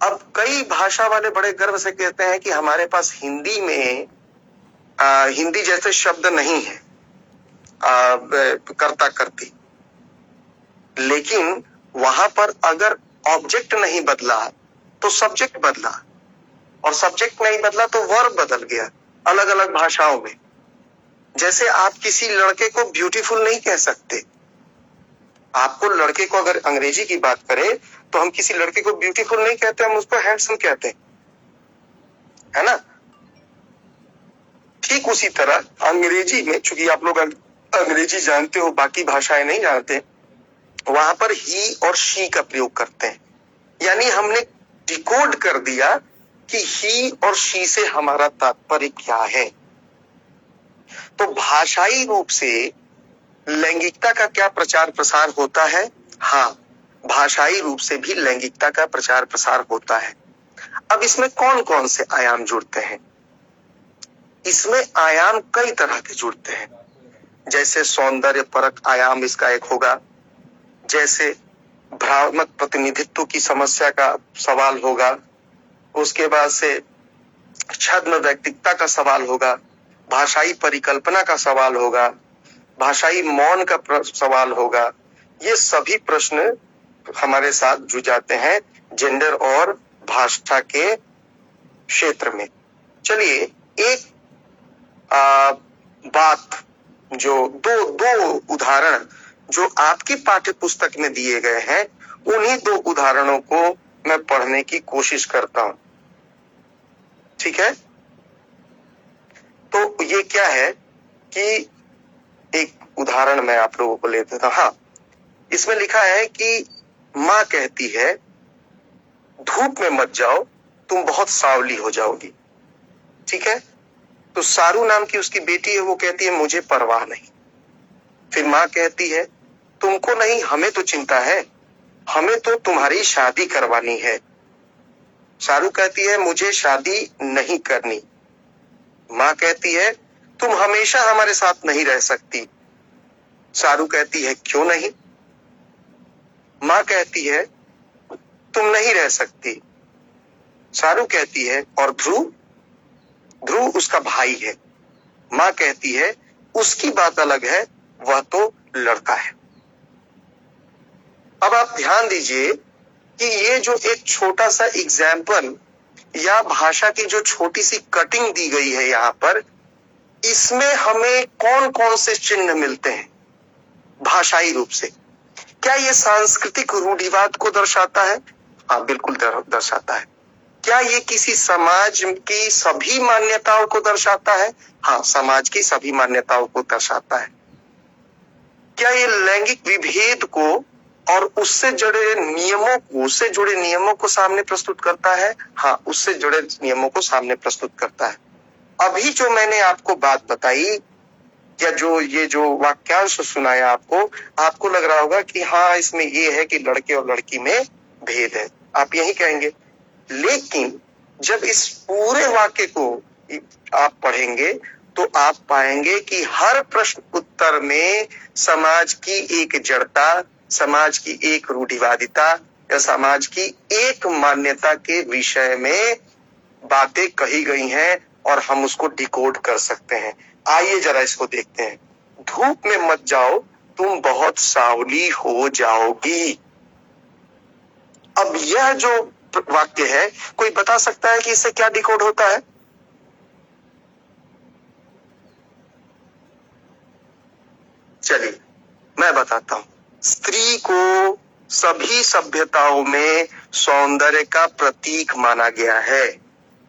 अब कई भाषा वाले बड़े गर्व से कहते हैं कि हमारे पास हिंदी में हिंदी जैसे शब्द नहीं है कर्ता करती, लेकिन वहां पर अगर ऑब्जेक्ट नहीं बदला तो सब्जेक्ट बदला, और सब्जेक्ट नहीं बदला तो वर्ब बदल गया अलग अलग भाषाओं में। जैसे आप किसी लड़के को ब्यूटीफुल नहीं कह सकते। आपको लड़के को अगर अंग्रेजी की बात करें तो हम किसी लड़के को ब्यूटीफुल नहीं कहते, हम उसको हैंडसम कहते हैं, है ना। ठीक उसी तरह अंग्रेजी में, चूंकि आप लोग अंग्रेजी जानते हो, बाकी भाषाएं नहीं जानते, वहां पर ही और शी का प्रयोग करते हैं। यानी हमने डिकोड कर दिया कि ही और शी से हमारा तात्पर्य क्या है। तो भाषाई रूप से लैंगिकता का क्या प्रचार प्रसार होता है? हाँ, भाषाई रूप से भी लैंगिकता का प्रचार प्रसार होता है। अब इसमें कौन कौन से आयाम जुड़ते हैं? इसमें आयाम कई तरह के जुड़ते हैं। जैसे सौंदर्य परक आयाम इसका एक होगा, जैसे भ्रामक प्रतिनिधित्व की समस्या का सवाल होगा, उसके बाद से छद्म व्यक्तिकता का सवाल होगा, भाषाई परिकल्पना का सवाल होगा, भाषाई मौन का सवाल होगा। ये सभी प्रश्न हमारे साथ जुड़ जाते हैं जेंडर और भाषा के क्षेत्र में। चलिए एक बात, जो दो उदाहरण जो आपकी पाठ्य पुस्तक में दिए गए हैं, उन्हीं दो उदाहरणों को मैं पढ़ने की कोशिश करता हूं, ठीक है। तो ये क्या है कि एक उदाहरण मैं आप लोगों को ले देता हूं। हाँ, इसमें लिखा है कि माँ कहती है धूप में मत जाओ, तुम बहुत सांवली हो जाओगी, ठीक है। तो सारू नाम की उसकी बेटी है, वो कहती है मुझे परवाह नहीं। फिर माँ कहती है तुमको नहीं, हमें तो चिंता है, हमें तो तुम्हारी शादी करवानी है। सारू कहती है मुझे शादी नहीं करनी। माँ कहती है तुम हमेशा हमारे साथ नहीं रह सकती। सारू कहती है क्यों नहीं? माँ कहती है तुम नहीं रह सकती। सारू कहती है और ध्रुव? ध्रुव उसका भाई है। माँ कहती है उसकी बात अलग है, वह तो लड़का है। अब आप ध्यान दीजिए कि ये जो एक छोटा सा एग्जाम्पल या भाषा की जो छोटी सी कटिंग दी गई है यहाँ पर, इसमें हमें कौन कौन से चिन्ह मिलते हैं भाषाई रूप से? क्या ये सांस्कृतिक रूढ़िवाद को दर्शाता है? हाँ, बिल्कुल दर्शाता है। क्या ये किसी समाज की सभी मान्यताओं को दर्शाता है? हाँ, समाज की सभी मान्यताओं को दर्शाता है। क्या ये लैंगिक विभेद को और उससे जुड़े नियमों को सामने प्रस्तुत करता है? हाँ, उससे जुड़े नियमों को सामने प्रस्तुत करता है। अभी जो मैंने आपको बात बताई या ये जो वाक्यांश सुनाया आपको लग रहा होगा कि हाँ, इसमें ये है कि लड़के और लड़की में भेद है, आप यही कहेंगे। लेकिन जब इस पूरे वाक्य को आप पढ़ेंगे तो आप पाएंगे कि हर प्रश्न उत्तर में समाज की एक जड़ता, समाज की एक रूढ़िवादिता या समाज की एक मान्यता के विषय में बातें कही गई हैं और हम उसको डिकोड कर सकते हैं। आइए जरा इसको देखते हैं। धूप में मत जाओ, तुम बहुत सांवली हो जाओगी। अब यह जो वाक्य है, कोई बता सकता है कि इससे क्या डिकोड होता है? चलिए मैं बताता हूं। स्त्री को सभी सभ्यताओं में सौंदर्य का प्रतीक माना गया है।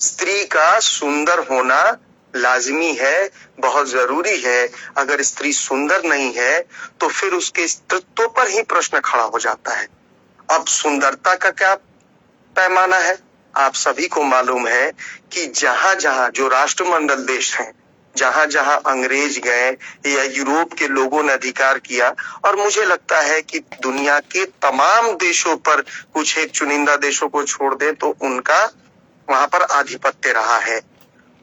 स्त्री का सुंदर होना लाजमी है, बहुत जरूरी है। अगर स्त्री सुंदर नहीं है तो फिर उसके स्त्रीत्व पर ही प्रश्न खड़ा हो जाता है। अब सुंदरता का क्या पैमाना है? आप सभी को मालूम है कि जहां जहां जो राष्ट्रमंडल देश हैं, जहां जहां अंग्रेज गए या यूरोप के लोगों ने अधिकार किया, और मुझे लगता है कि दुनिया के तमाम देशों पर, कुछ एक चुनिंदा देशों को छोड़ दे तो उनका वहां पर आधिपत्य रहा है।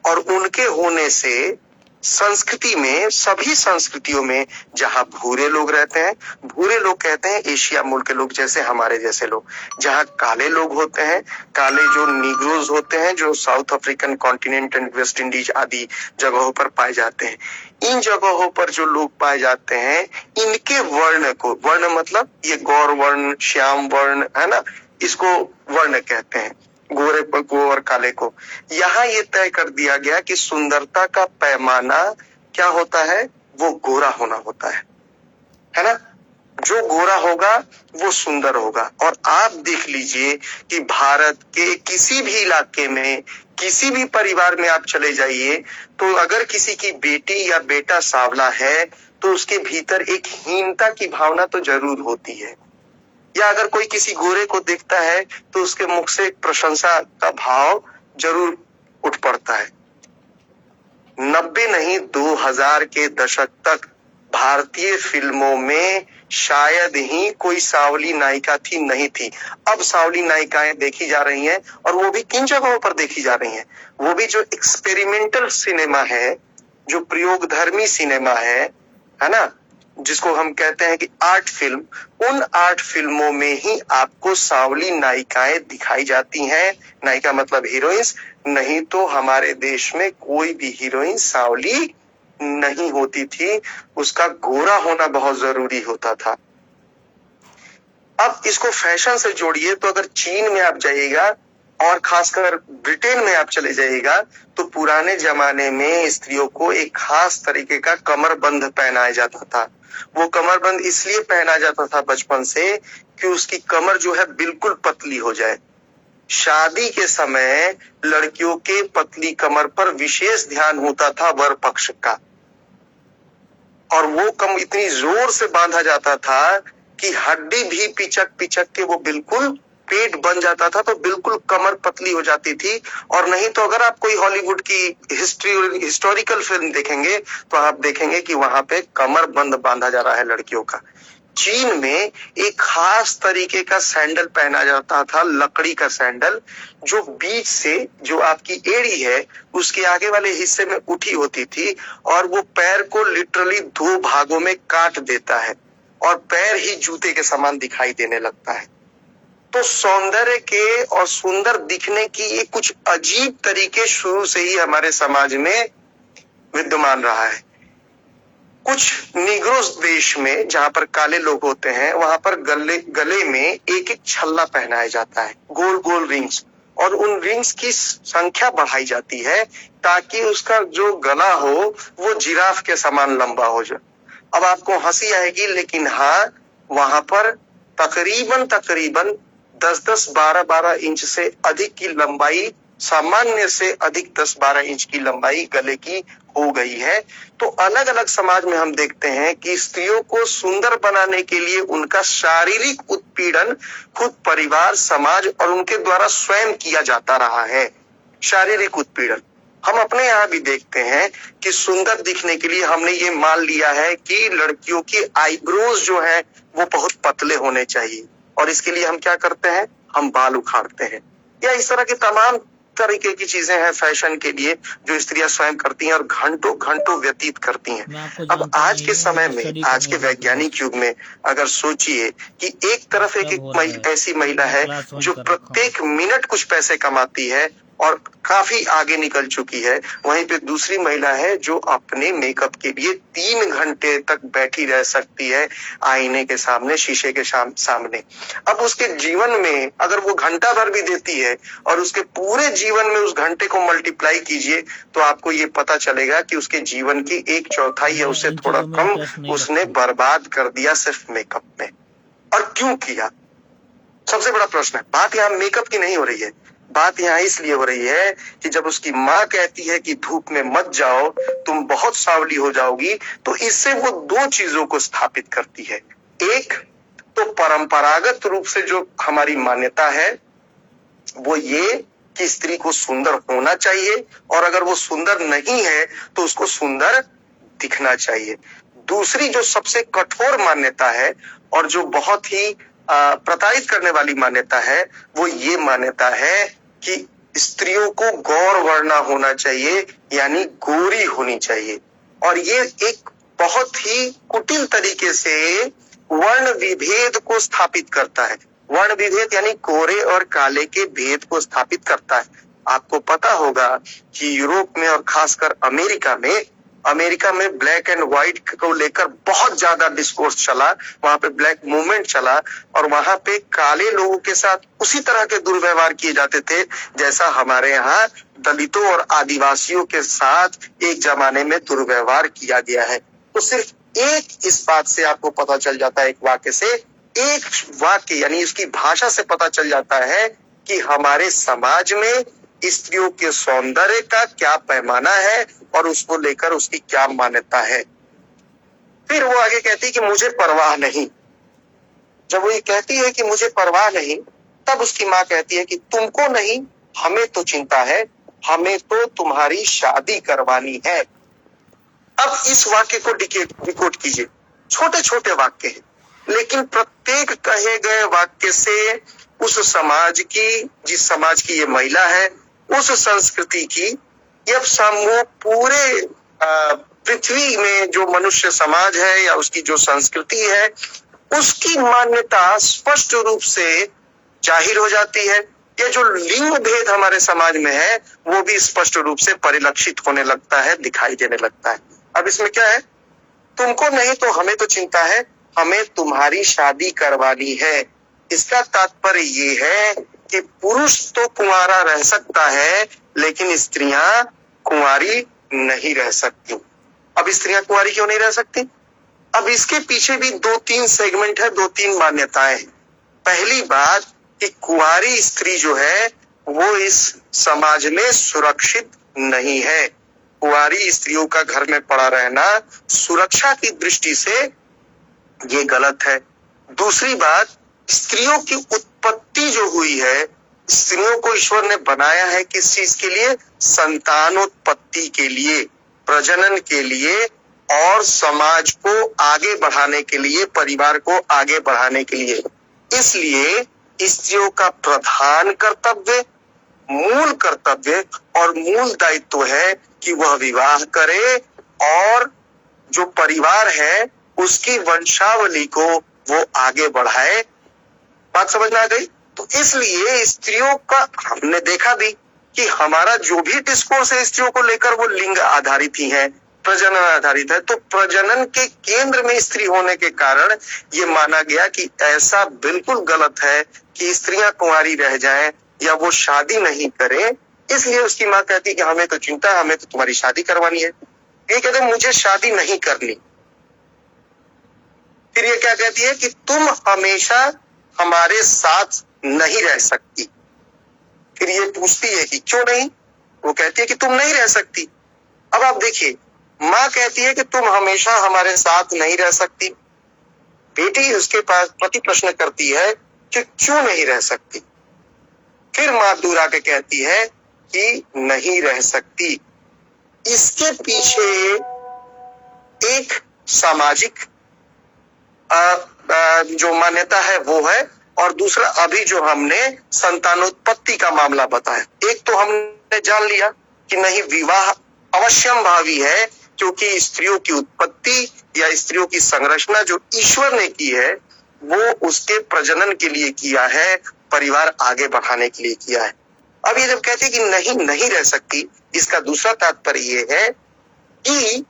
और उनके होने से संस्कृति में, सभी संस्कृतियों में जहां भूरे लोग रहते हैं, भूरे लोग कहते हैं एशिया मूल के लोग, जैसे हमारे जैसे लोग, जहां काले लोग होते हैं, काले जो नीग्रोज होते हैं, जो south African continent and West Indies आदि जगहों पर पाए जाते हैं, इन जगहों पर जो लोग पाए जाते हैं, इनके वर्ण को, वर्ण मतलब ये गौर वर्ण, श्याम वर्ण है ना, इसको वर्ण कहते हैं, गोरे को और काले को। यहाँ ये तय कर दिया गया कि सुंदरता का पैमाना क्या होता है, वो गोरा होना होता है ना। जो गोरा होगा वो सुंदर होगा। और आप देख लीजिए कि भारत के किसी भी इलाके में, किसी भी परिवार में आप चले जाइए, तो अगर किसी की बेटी या बेटा सांवला है तो उसके भीतर एक हीनता की भावना तो जरूर होती है। या अगर कोई किसी गोरे को देखता है तो उसके मुख से एक प्रशंसा का भाव जरूर उठ पड़ता है। 90 नहीं 2000 के दशक तक भारतीय फिल्मों में शायद ही कोई सांवली नायिका थी, नहीं थी। अब सांवली नायिकाएं देखी जा रही हैं, और वो भी किन जगहों पर देखी जा रही हैं, वो भी जो एक्सपेरिमेंटल सिनेमा है, जो प्रयोगधर्मी सिनेमा है ना, जिसको हम कहते हैं कि आर्ट फिल्म, उन आर्ट फिल्मों में ही आपको सांवली नायिकाएं दिखाई जाती हैं। नायिका मतलब हीरोइंस, नहीं तो हमारे देश में कोई भी हीरोइन सांवली नहीं होती थी, उसका गोरा होना बहुत जरूरी होता था। अब इसको फैशन से जोड़िए तो अगर चीन में आप जाइएगा और खासकर ब्रिटेन में आप चले जाइएगा, तो पुराने जमाने में स्त्रियों को एक खास तरीके का कमरबंद पहनाया जाता था। वो कमरबंद इसलिए पहना जाता था बचपन से कि उसकी कमर जो है बिल्कुल पतली हो जाए। शादी के समय लड़कियों के पतली कमर पर विशेष ध्यान होता था वर पक्ष का, और वो कम इतनी जोर से बांधा जाता था कि हड्डी भी पिचक पिचक के वो बिल्कुल पेट बन जाता था, तो बिल्कुल कमर पतली हो जाती थी। और नहीं तो अगर आप कोई हॉलीवुड की हिस्टोरिकल फिल्म देखेंगे तो आप देखेंगे कि वहां पे कमर बंद बांधा जा रहा है लड़कियों का। चीन में एक खास तरीके का सैंडल पहना जाता था, लकड़ी का सैंडल, जो बीच से जो आपकी एड़ी है उसके आगे वाले हिस्से में उठी होती थी, और वो पैर को लिटरली 2 भागों में काट देता है और पैर ही जूते के समान दिखाई देने लगता है। तो सौंदर्य के और सुंदर दिखने की ये कुछ अजीब तरीके शुरू से ही हमारे समाज में विद्यमान रहा है। कुछ निग्रोस देश में जहां पर काले लोग होते हैं, वहां पर गले में एक एक छल्ला पहनाया जाता है, गोल गोल रिंग्स, और उन रिंग्स की संख्या बढ़ाई जाती है ताकि उसका जो गला हो वो जिराफ के समान लंबा हो जाए। अब आपको हंसी आएगी, लेकिन हाँ, वहां पर तकरीबन 10-10, 12-12 इंच से अधिक की लंबाई, सामान्य से अधिक 10-12 इंच की लंबाई गले की हो गई है। तो अलग अलग समाज में हम देखते हैं कि स्त्रियों को सुंदर बनाने के लिए उनका शारीरिक उत्पीड़न खुद परिवार, समाज और उनके द्वारा स्वयं किया जाता रहा है। शारीरिक उत्पीड़न हम अपने यहाँ भी देखते हैं कि सुंदर दिखने के लिए हमने ये मान लिया है कि लड़कियों की आईब्रोज जो है वो बहुत पतले होने चाहिए, और इसके लिए हम क्या करते हैं, हम बाल उखाड़ते हैं, या इस तरह की तमाम तरीके की चीजें हैं फैशन के लिए जो स्त्रियां स्वयं करती हैं और घंटों घंटों व्यतीत करती हैं। अब आज के समय में, आज के वैज्ञानिक युग में अगर सोचिए कि एक तरफ एक ऐसी महिला है जो प्रत्येक मिनट कुछ पैसे कमाती है और काफी आगे निकल चुकी है, वहीं पे दूसरी महिला है जो अपने मेकअप के लिए 3 घंटे तक बैठी रह सकती है आईने के सामने, शीशे के सामने। अब उसके जीवन में अगर वो घंटा भर भी देती है और उसके पूरे जीवन में उस घंटे को मल्टीप्लाई कीजिए, तो आपको ये पता चलेगा कि उसके जीवन की 1/4 या उससे थोड़ा कम उसने बर्बाद कर दिया सिर्फ मेकअप में। और क्यों किया? सबसे बड़ा प्रश्न है। बात यहाँ मेकअप की नहीं हो रही है, बात यहाँ इसलिए हो रही है कि जब उसकी माँ कहती है कि धूप में मत जाओ, तुम बहुत सांवली हो जाओगी, तो इससे वो 2 चीजों को स्थापित करती है। एक तो परंपरागत रूप से जो हमारी मान्यता है वो ये कि स्त्री को सुंदर होना चाहिए, और अगर वो सुंदर नहीं है तो उसको सुंदर दिखना चाहिए। दूसरी जो सबसे कठोर मान्यता है और जो बहुत ही प्रताड़ित करने वाली मान्यता है, वो ये मान्यता है कि स्त्रियों को गौर वर्णा होना चाहिए, यानी गोरी होनी चाहिए। और ये एक बहुत ही कुटिल तरीके से वर्ण विभेद को स्थापित करता है। वर्ण विभेद यानी गोरे और काले के भेद को स्थापित करता है। आपको पता होगा कि यूरोप में और खासकर अमेरिका में ब्लैक एंड व्हाइट को लेकर बहुत ज्यादा डिस्कोर्स चला, वहां पे ब्लैक मूवमेंट चला और वहां पे काले लोगों के साथ उसी तरह के दुर्व्यवहार किए जाते थे जैसा हमारे यहाँ दलितों और आदिवासियों के साथ एक जमाने में दुर्व्यवहार किया गया है। तो सिर्फ एक इस बात से आपको पता चल जाता है, एक वाक्य से, एक वाक्य यानी उसकी भाषा से पता चल जाता है कि हमारे समाज में स्त्रियों के सौंदर्य का क्या पैमाना है और उसको लेकर उसकी क्या मान्यता है। फिर वो आगे कहती है कि मुझे परवाह नहीं। जब वो ये कहती है कि मुझे परवाह नहीं, तब उसकी माँ कहती है कि तुमको नहीं, हमें तो चिंता है, हमें तो तुम्हारी शादी करवानी है। अब इस वाक्य को डिकोड कीजिए। छोटे छोटे वाक्य हैं, लेकिन प्रत्येक कहे गए वाक्य से उस समाज की, जिस समाज की ये महिला है, उस संस्कृति की, यह समूह पूरे पृथ्वी में जो मनुष्य समाज है या उसकी जो संस्कृति है, उसकी मान्यता स्पष्ट रूप से जाहिर हो जाती है। ये जो लिंग भेद हमारे समाज में है वो भी स्पष्ट रूप से परिलक्षित होने लगता है, दिखाई देने लगता है। अब इसमें क्या है, तुमको नहीं तो हमें तो चिंता है, हमें तुम्हारी शादी करवानी है। इसका तात्पर्य ये है कि पुरुष तो कुंवारा रह सकता है लेकिन स्त्रियां कुंवारी नहीं रह सकती। अब स्त्रियां कुंवारी क्यों नहीं रह सकती? अब इसके पीछे भी 2-3 सेगमेंट है, 2-3 मान्यताएं हैं। पहली बात कि कुंवारी स्त्री जो है वो इस समाज में सुरक्षित नहीं है। कुंवारी स्त्रियों का घर में पड़ा रहना सुरक्षा की दृष्टि से ये गलत है। दूसरी बात, स्त्रियों की उत्पत्ति जो हुई है, स्त्रियों को ईश्वर ने बनाया है किस चीज के लिए? संतानोत्पत्ति के लिए, प्रजनन के लिए और समाज को आगे बढ़ाने के लिए, परिवार को आगे बढ़ाने के लिए। इसलिए स्त्रियों का प्रधान कर्तव्य, मूल कर्तव्य और मूल दायित्व है कि वह विवाह करे और जो परिवार है उसकी वंशावली को वो आगे बढ़ाए। बात समझ में आ गई? तो इसलिए स्त्रियों का हमने देखा भी कि हमारा जो भी डिस्कोर्स है स्त्रियों को लेकर वो लिंग आधारित ही है, प्रजनन आधारित है। तो प्रजनन के केंद्र में स्त्री होने के कारण ये माना गया कि ऐसा बिल्कुल गलत है कि स्त्रियां कुंवारी रह जाएं या वो शादी नहीं करें। इसलिए उसकी माँ कहती है कि हमें तो चिंता है, हमें तो तुम्हारी शादी करवानी है। ये कहते मुझे शादी नहीं करनी। फिर ये क्या कहती है कि तुम हमेशा हमारे साथ नहीं रह सकती। फिर ये पूछती है कि क्यों नहीं? वो कहती है कि तुम नहीं रह सकती। अब आप देखिए, माँ कहती है कि तुम हमेशा हमारे साथ नहीं रह सकती। बेटी उसके पास प्रति प्रश्न करती है कि क्यों नहीं रह सकती। फिर माँ दूर आके कहती है कि नहीं रह सकती। इसके पीछे एक सामाजिक जो मान्यता है वो है, और दूसरा अभी जो हमने संतानोत्पत्ति का मामला बताया। एक तो हमने जान लिया कि नहीं, विवाह अवश्यम भावी है क्योंकि स्त्रियों की उत्पत्ति या स्त्रियों की संरचना जो ईश्वर ने की है वो उसके प्रजनन के लिए किया है, परिवार आगे बढ़ाने के लिए किया है। अब ये जब कहते हैं कि नहीं रह सकती, इसका दूसरा तात्पर्य ये है कि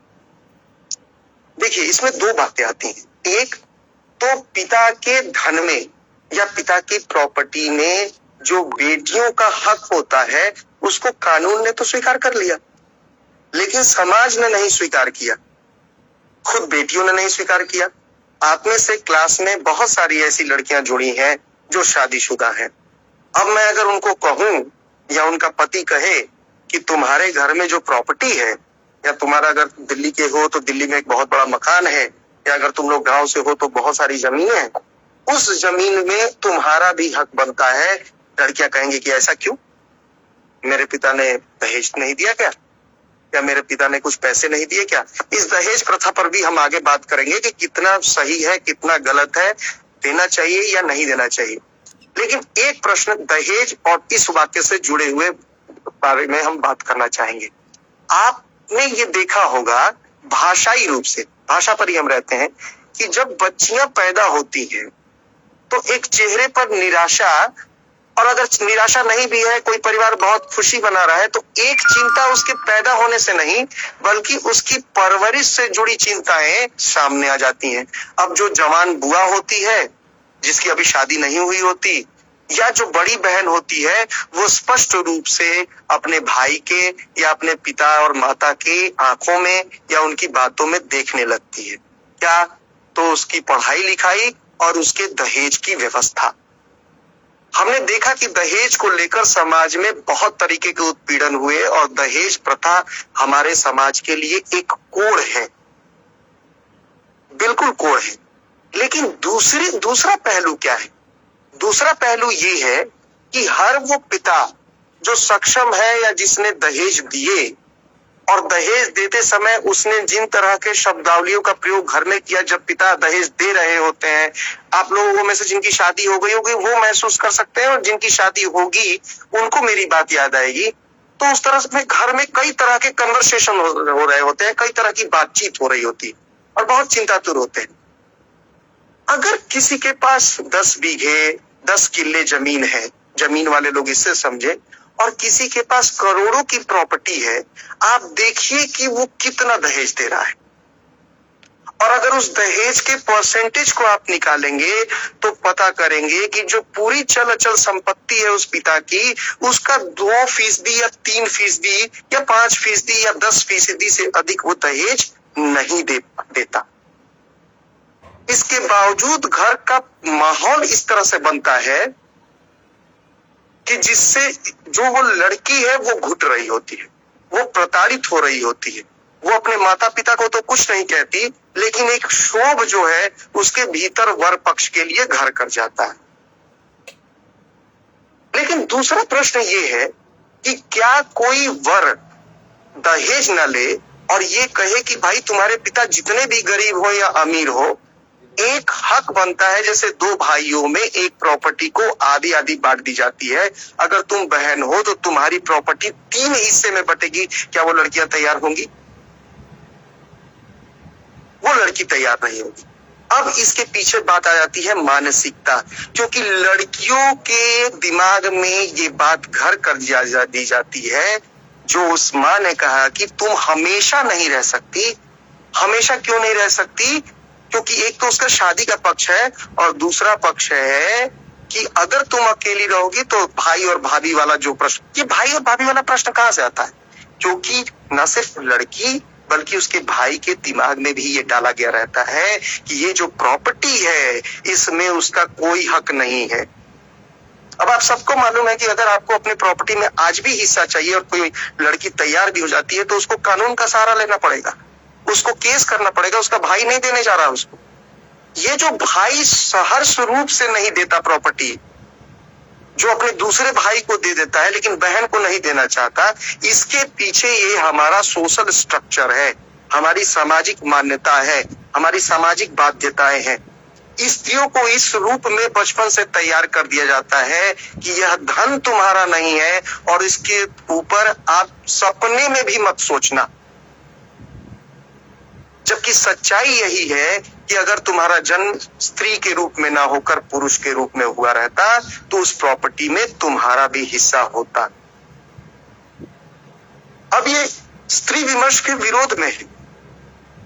देखिए इसमें 2 बातें आती हैं। एक तो पिता के धन में या पिता की प्रॉपर्टी में जो बेटियों का हक होता है उसको कानून ने तो स्वीकार कर लिया, लेकिन समाज ने नहीं स्वीकार किया, खुद बेटियों ने नहीं स्वीकार किया। आप में से क्लास में बहुत सारी ऐसी लड़कियां जुड़ी हैं जो शादीशुदा हैं। अब मैं अगर उनको कहूं या उनका पति कहे कि तुम्हारे घर में जो प्रॉपर्टी है, या तुम्हारा अगर दिल्ली के हो तो दिल्ली में एक बहुत बड़ा मकान है, या अगर तुम लोग गांव से हो तो बहुत सारी जमीन है, उस जमीन में तुम्हारा भी हक बनता है। लड़कियां कहेंगी कि ऐसा क्यों? मेरे पिता ने दहेज नहीं दिया क्या? या मेरे पिता ने कुछ पैसे नहीं दिए क्या? इस दहेज प्रथा पर भी हम आगे बात करेंगे कि कितना सही है, कितना गलत है, देना चाहिए या नहीं देना चाहिए। लेकिन एक प्रश्न दहेज और इस वाक्य से जुड़े हुए बारे में हम बात करना चाहेंगे। आपने ये देखा होगा भाषाई रूप से, भाषा पर ही हम रहते हैं कि जब बच्चियां पैदा होती हैं तो एक चेहरे पर निराशा, और अगर निराशा नहीं भी है, कोई परिवार बहुत खुशी बना रहा है, तो एक चिंता उसके पैदा होने से नहीं बल्कि उसकी परवरिश से जुड़ी चिंताएं सामने आ जाती हैं। अब जो जवान बुआ होती है जिसकी अभी शादी नहीं हुई होती, या जो बड़ी बहन होती है, वो स्पष्ट रूप से अपने भाई के या अपने पिता और माता के आंखों में या उनकी बातों में देखने लगती है। क्या? तो उसकी पढ़ाई लिखाई और उसके दहेज की व्यवस्था। हमने देखा कि दहेज को लेकर समाज में बहुत तरीके के उत्पीड़न हुए और दहेज प्रथा हमारे समाज के लिए एक कोड़ है, बिल्कुल कोड़ है। लेकिन दूसरा पहलू क्या है? दूसरा पहलू ये है कि हर वो पिता जो सक्षम है या जिसने दहेज दिए और दहेज देते समय उसने जिन तरह के शब्दावलियों का प्रयोग घर में किया जब पिता दहेज दे रहे होते हैं, आप लोगों में से जिनकी शादी हो गई होगी वो महसूस कर सकते हैं, और जिनकी शादी होगी उनको मेरी बात याद आएगी। तो उस तरह से घर में कई तरह के कन्वर्सेशन हो रहे होते हैं, कई तरह की बातचीत हो रही होती है और बहुत चिंतातुर होते हैं। अगर किसी के पास 10 बीघे 10 किल्ले जमीन है, जमीन वाले लोग इससे समझे, और किसी के पास करोड़ों की प्रॉपर्टी है, आप देखिए कि वो कितना दहेज दे रहा है। और अगर उस दहेज के परसेंटेज को आप निकालेंगे तो पता करेंगे कि जो पूरी चल अचल संपत्ति है उस पिता की, उसका 2% या 3% या 5% या 10% से अधिक वो दहेज नहीं देता। इसके बावजूद घर का माहौल इस तरह से बनता है कि जिससे जो वो लड़की है वो घुट रही होती है, वो प्रताड़ित हो रही होती है, वो अपने माता पिता को तो कुछ नहीं कहती, लेकिन एक क्षोभ जो है उसके भीतर वर पक्ष के लिए घर कर जाता है। लेकिन दूसरा प्रश्न ये है कि क्या कोई वर दहेज न ले और ये कहे कि भाई तुम्हारे पिता जितने भी गरीब हो या अमीर हो, एक हक बनता है, जैसे 2 भाइयों में एक प्रॉपर्टी को आधी आधी बांट दी जाती है। अगर तुम बहन हो तो तुम्हारी प्रॉपर्टी 3 हिस्से में बटेगी। क्या वो लड़कियां तैयार होंगी? वो लड़की तैयार नहीं होगी। अब इसके पीछे बात आ जाती है मानसिकता, क्योंकि लड़कियों के दिमाग में ये बात घर कर दी जाती है जो उस माँ ने कहा कि तुम हमेशा नहीं रह सकती। हमेशा क्यों नहीं रह सकती? क्योंकि एक तो उसका शादी का पक्ष है और दूसरा पक्ष है कि अगर तुम अकेली रहोगी तो भाई और भाभी वाला जो प्रश्न, ये भाई और भाभी वाला प्रश्न कहां से आता है? क्योंकि न सिर्फ लड़की बल्कि उसके भाई के दिमाग में भी ये डाला गया रहता है कि ये जो प्रॉपर्टी है इसमें उसका कोई हक नहीं है। अब आप सबको मालूम है कि अगर आपको अपनी प्रॉपर्टी में आज भी हिस्सा चाहिए और कोई लड़की तैयार भी हो जाती है तो उसको कानून का सहारा लेना पड़ेगा, उसको केस करना पड़ेगा, उसका भाई नहीं देने जा रहा उसको। ये जो भाई सहर्ष रूप से नहीं देता प्रॉपर्टी, जो अपने दूसरे भाई को दे देता है लेकिन बहन को नहीं देना चाहता, इसके पीछे ये हमारा सोशल स्ट्रक्चर है, हमारी सामाजिक मान्यता है, हमारी सामाजिक बाध्यताएं हैं। स्त्रियों को इस रूप में बचपन से तैयार कर दिया जाता है कि यह धन तुम्हारा नहीं है और इसके ऊपर आप सपने में भी मत सोचना। जबकि सच्चाई यही है कि अगर तुम्हारा जन्म स्त्री के रूप में ना होकर पुरुष के रूप में हुआ रहता तो उस प्रॉपर्टी में तुम्हारा भी हिस्सा होता। अब ये स्त्री विमर्श के विरोध में है।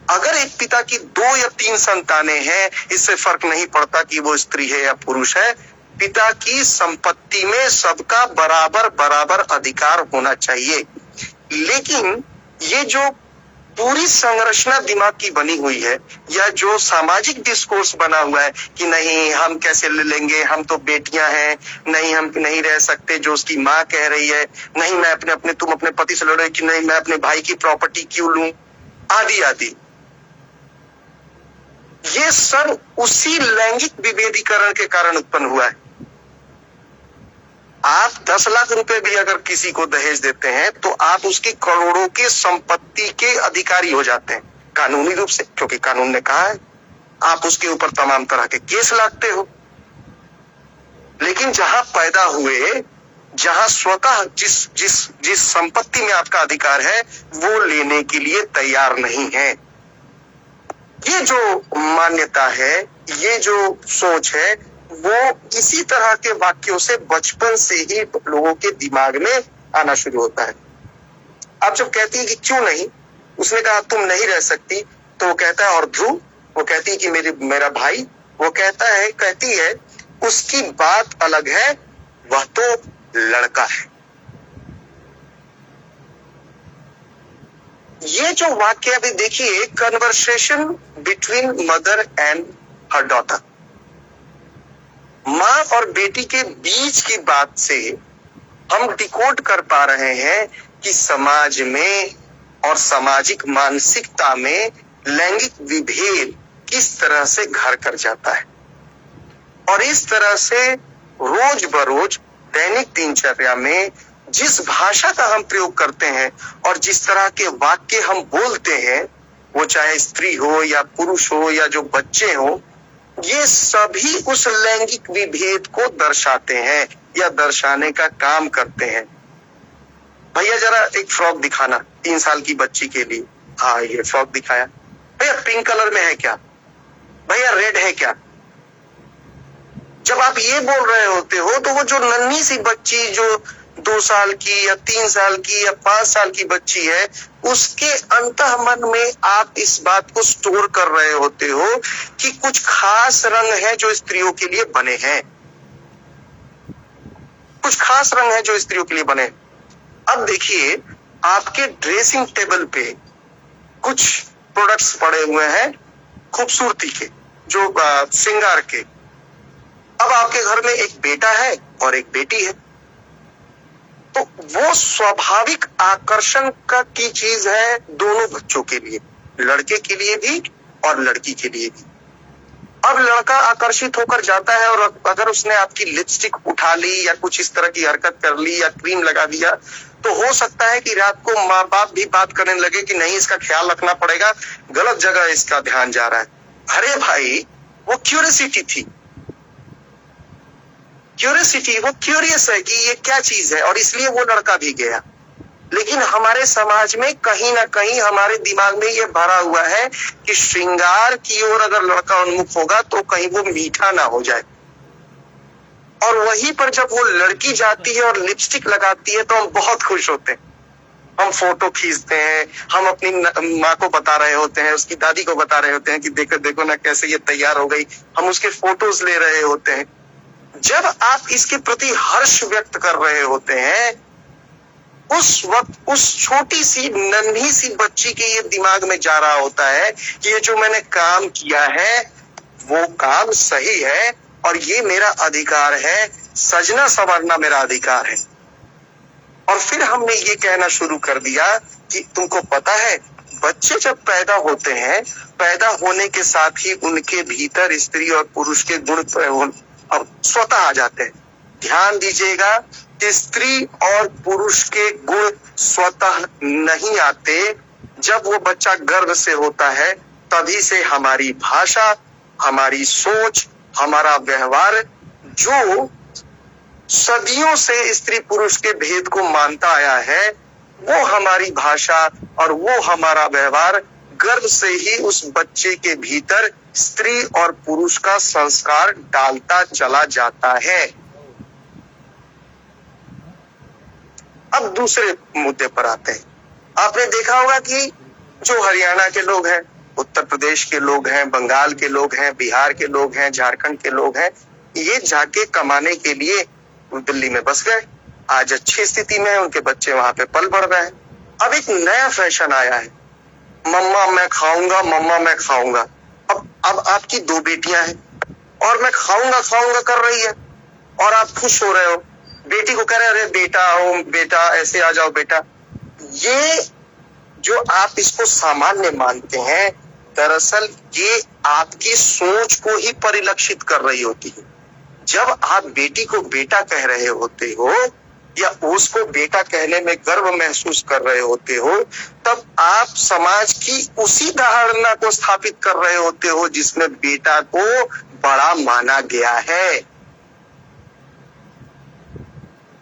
अगर एक पिता की 2 या 3 संतानें हैं, इससे फर्क नहीं पड़ता कि वो स्त्री है या पुरुष है, पिता की संपत्ति में सबका बराबर बराबर अधिकार होना चाहिए। लेकिन ये जो पूरी संरचना दिमाग की बनी हुई है या जो सामाजिक डिस्कोर्स बना हुआ है कि नहीं हम कैसे ले लेंगे, हम तो बेटियां हैं, नहीं हम नहीं रह सकते, जो उसकी माँ कह रही है, नहीं मैं तुम अपने पति से लड़ो कि नहीं मैं अपने भाई की प्रॉपर्टी क्यों लूं, आदि आदि, ये सब उसी लैंगिक विभेदीकरण के कारण उत्पन्न हुआ है। आप 10 लाख रुपए भी अगर किसी को दहेज देते हैं तो आप उसकी करोड़ों के संपत्ति के अधिकारी हो जाते हैं कानूनी रूप से, क्योंकि कानून ने कहा है। आप उसके ऊपर तमाम तरह के केस लादते हो। लेकिन जहां पैदा हुए, जहां स्वतः जिस संपत्ति में आपका अधिकार है वो लेने के लिए तैयार नहीं है। ये जो मान्यता है, ये जो सोच है, वो इसी तरह के वाक्यों से बचपन से ही लोगों के दिमाग में आना शुरू होता है। आप जब कहती है कि क्यों नहीं, उसने कहा तुम नहीं रह सकती, तो वो कहता है और ध्रुव, वो कहती है कि मेरा भाई, वो कहती है उसकी बात अलग है, वह तो लड़का है। ये जो वाक्य अभी देखिए, conversation between mother and her daughter, माँ और बेटी के बीच की बात से हम डिकोड कर पा रहे हैं कि समाज में और सामाजिक मानसिकता में लैंगिक विभेद किस तरह से घर कर जाता है, और इस तरह से रोज बरोज दैनिक दिनचर्या में जिस भाषा का हम प्रयोग करते हैं और जिस तरह के वाक्य हम बोलते हैं, वो चाहे स्त्री हो या पुरुष हो या जो बच्चे हो, ये सभी उस लैंगिक विभेद को दर्शाते हैं या दर्शाने का काम करते हैं। भैया जरा एक फ्रॉक दिखाना 3 साल की बच्ची के लिए। हाँ, ये फ्रॉक दिखाया। भैया पिंक कलर में है क्या? भैया रेड है क्या? जब आप ये बोल रहे होते हो तो वो जो नन्ही सी बच्ची जो 2 साल की या 3 साल की या 5 साल की बच्ची है, उसके अंतःमन में आप इस बात को स्टोर कर रहे होते हो कि कुछ खास रंग है जो स्त्रियों के लिए बने हैं, कुछ खास रंग है जो स्त्रियों के लिए बने। अब देखिए, आपके ड्रेसिंग टेबल पे कुछ प्रोडक्ट्स पड़े हुए हैं खूबसूरती के, जो श्रृंगार के। अब आपके घर में एक बेटा है और एक बेटी है, तो वो स्वाभाविक आकर्षण की चीज है दोनों बच्चों के लिए, लड़के के लिए भी और लड़की के लिए भी। अब लड़का आकर्षित होकर जाता है, और अगर उसने आपकी लिपस्टिक उठा ली या कुछ इस तरह की हरकत कर ली या क्रीम लगा दिया, तो हो सकता है कि रात को माँ बाप भी बात करने लगे कि नहीं, इसका ख्याल रखना पड़ेगा, गलत जगह इसका ध्यान जा रहा है। अरे भाई, वो क्यूरियोसिटी थी, वो क्यूरियस है कि ये क्या चीज है, और इसलिए वो लड़का भी गया। लेकिन हमारे समाज में कहीं ना कहीं हमारे दिमाग में ये भरा हुआ है कि श्रृंगार की ओर अगर लड़का उन्मुख होगा तो कहीं वो मीठा ना हो जाए, और वहीं पर जब वो लड़की जाती है और लिपस्टिक लगाती है तो हम बहुत खुश होते हैं, हम फोटो खींचते हैं, हम अपनी माँ को बता रहे होते हैं, उसकी दादी को बता रहे होते हैं कि देखो देखो ना कैसे ये तैयार हो गई, हम उसके फोटोज ले रहे होते हैं। जब आप इसके प्रति हर्ष व्यक्त कर रहे होते हैं, उस वक्त उस छोटी सी नन्ही सी बच्ची के ये दिमाग में जा रहा होता है कि ये जो मैंने काम किया है वो काम सही है, और ये मेरा अधिकार है, सजना संवरना मेरा अधिकार है। और फिर हमने ये कहना शुरू कर दिया कि तुमको पता है, बच्चे जब पैदा होते हैं, पैदा होने के साथ ही उनके भीतर स्त्री और पुरुष के गुण स्वतः आ जाते हैं। ध्यान दीजिएगा, स्त्री और पुरुष के गुण स्वतः नहीं आते। जब वो बच्चा गर्भ से होता है, तभी से हमारी भाषा, हमारी सोच, हमारा व्यवहार, जो सदियों से स्त्री पुरुष के भेद को मानता आया है, वो हमारी भाषा और वो हमारा व्यवहार गर्भ से ही उस बच्चे के भीतर स्त्री और पुरुष का संस्कार डालता चला जाता है। अब दूसरे मुद्दे पर आते हैं। आपने देखा होगा कि जो हरियाणा के लोग हैं, उत्तर प्रदेश के लोग हैं, बंगाल के लोग हैं, बिहार के लोग हैं, झारखंड के लोग हैं, ये जाके कमाने के लिए दिल्ली में बस गए। आज अच्छी स्थिति में है, उनके बच्चे वहां पे पल बढ़ रहे हैं। अब एक नया फैशन आया है, मम्मा मैं खाऊंगा, मम्मा मैं खाऊंगा। अब आपकी 2 बेटियां हैं और मैं खाऊंगा खाऊंगा कर रही है, और आप खुश हो रहे हो। बेटी को कह रहे अरे बेटा आओ, बेटा ऐसे आ जाओ बेटा। ये जो आप इसको सामान्य मानते हैं, दरअसल ये आपकी सोच को ही परिलक्षित कर रही होती है। जब आप बेटी को बेटा कह रहे होते हो या उसको बेटा कहने में गर्व महसूस कर रहे होते हो, तब आप समाज की उसी धारणा को स्थापित कर रहे होते हो जिसमें बेटा को बड़ा माना गया है।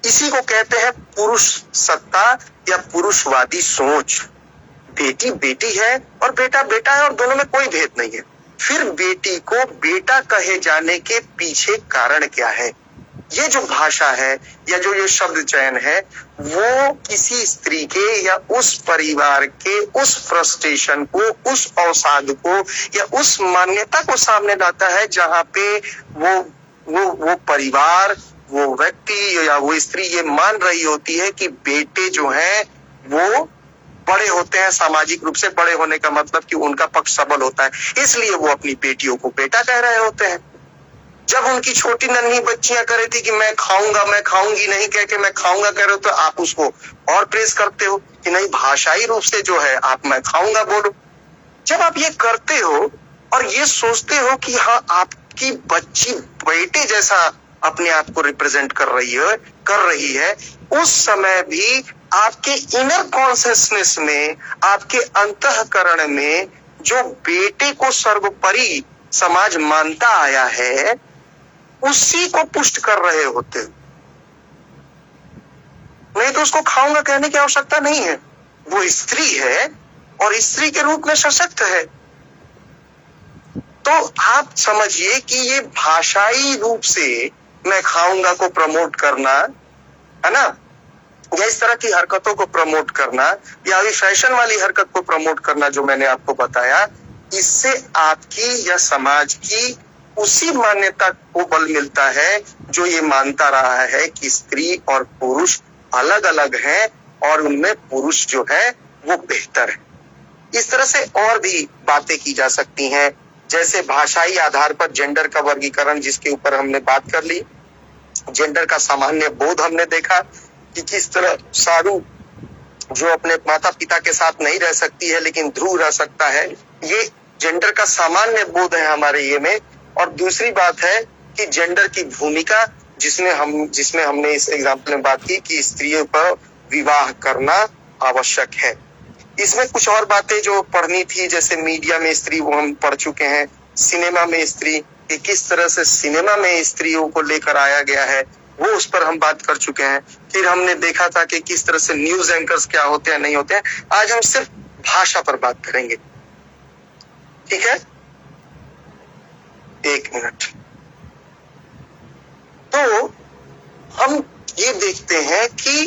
इसी को कहते हैं पुरुष सत्ता या पुरुषवादी सोच। बेटी बेटी है और बेटा बेटा है और दोनों में कोई भेद नहीं है। फिर बेटी को बेटा कहे जाने के पीछे कारण क्या है? ये जो भाषा है या जो ये शब्द चयन है वो किसी स्त्री के या उस परिवार के उस फ्रस्ट्रेशन को, उस अवसाद को या उस मान्यता को सामने लाता है जहां पे वो परिवार, वो व्यक्ति या वो स्त्री ये मान रही होती है कि बेटे जो हैं वो बड़े होते हैं। सामाजिक रूप से बड़े होने का मतलब कि उनका पक्ष सबल होता है, इसलिए वो अपनी बेटियों को बेटा कह रहे होते हैं। जब उनकी छोटी नन्ही बच्चियां कह रही थी कि मैं खाऊंगा, मैं खाऊंगी नहीं कह के मैं खाऊंगा कह रहे हो, तो आप उसको और प्रेस करते हो कि नहीं भाषाई रूप से जो है आप मैं खाऊंगा बोलो। जब आप ये करते हो और ये सोचते हो कि हाँ आपकी बच्ची बेटे जैसा अपने आप को रिप्रेजेंट कर रही है, उस समय भी आपके इनर कॉन्शियसनेस में, आपके अंतःकरण में जो बेटे को सर्वोपरि समाज मानता आया है उसी को पुष्ट कर रहे होते। नहीं तो उसको खाऊंगा कहने की आवश्यकता नहीं है। वो स्त्री है और स्त्री के रूप में सशक्त है। तो आप समझिए कि ये भाषाई रूप से मैं खाऊंगा को प्रमोट करना है ना, या इस तरह की हरकतों को प्रमोट करना या अभी फैशन वाली हरकत को प्रमोट करना जो मैंने आपको बताया, इससे आपकी या समाज की उसी मान्यता को बल मिलता है जो ये मानता रहा है कि स्त्री और पुरुष अलग अलग हैं और उनमें पुरुष जो है वो बेहतर है। इस तरह से और भी बातें की जा सकती हैं, जैसे भाषाई आधार पर जेंडर का वर्गीकरण जिसके ऊपर हमने बात कर ली। जेंडर का सामान्य बोध हमने देखा कि किस तरह सारू जो अपने माता पिता के साथ नहीं रह सकती है लेकिन ध्रुव रह सकता है, ये जेंडर का सामान्य बोध है हमारे ये में। और दूसरी बात है कि जेंडर की भूमिका जिसमें हमने इस एग्जाम्पल में बात की कि स्त्रियों पर विवाह करना आवश्यक है। इसमें कुछ और बातें जो पढ़नी थी, जैसे मीडिया में स्त्री वो हम पढ़ चुके हैं, सिनेमा में स्त्री कि किस तरह से सिनेमा में स्त्रियों को लेकर आया गया है वो उस पर हम बात कर चुके हैं। फिर हमने देखा था कि किस तरह से न्यूज एंकर्स क्या होते हैं नहीं होते हैं। आज हम सिर्फ भाषा पर बात करेंगे, ठीक है? एक मिनट। तो हम ये देखते हैं कि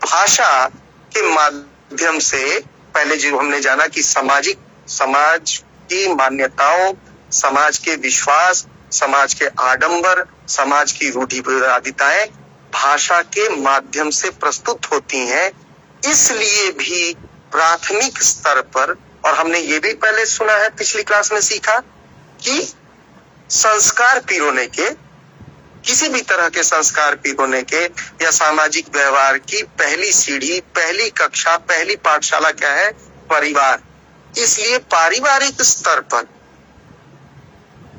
भाषा के माध्यम से पहले जो हमने जाना कि समाज की मान्यताओं, समाज के विश्वास, समाज के आडंबर, समाज की रूढ़िवादिताएं भाषा के माध्यम से प्रस्तुत होती हैं। इसलिए भी प्राथमिक स्तर पर, और हमने ये भी पहले सुना है, पिछली क्लास में सीखा कि संस्कार पिरोने के, किसी भी तरह के संस्कार पिरोने के या सामाजिक व्यवहार की पहली सीढ़ी, पहली कक्षा, पहली पाठशाला क्या है? परिवार। इसलिए पारिवारिक स्तर पर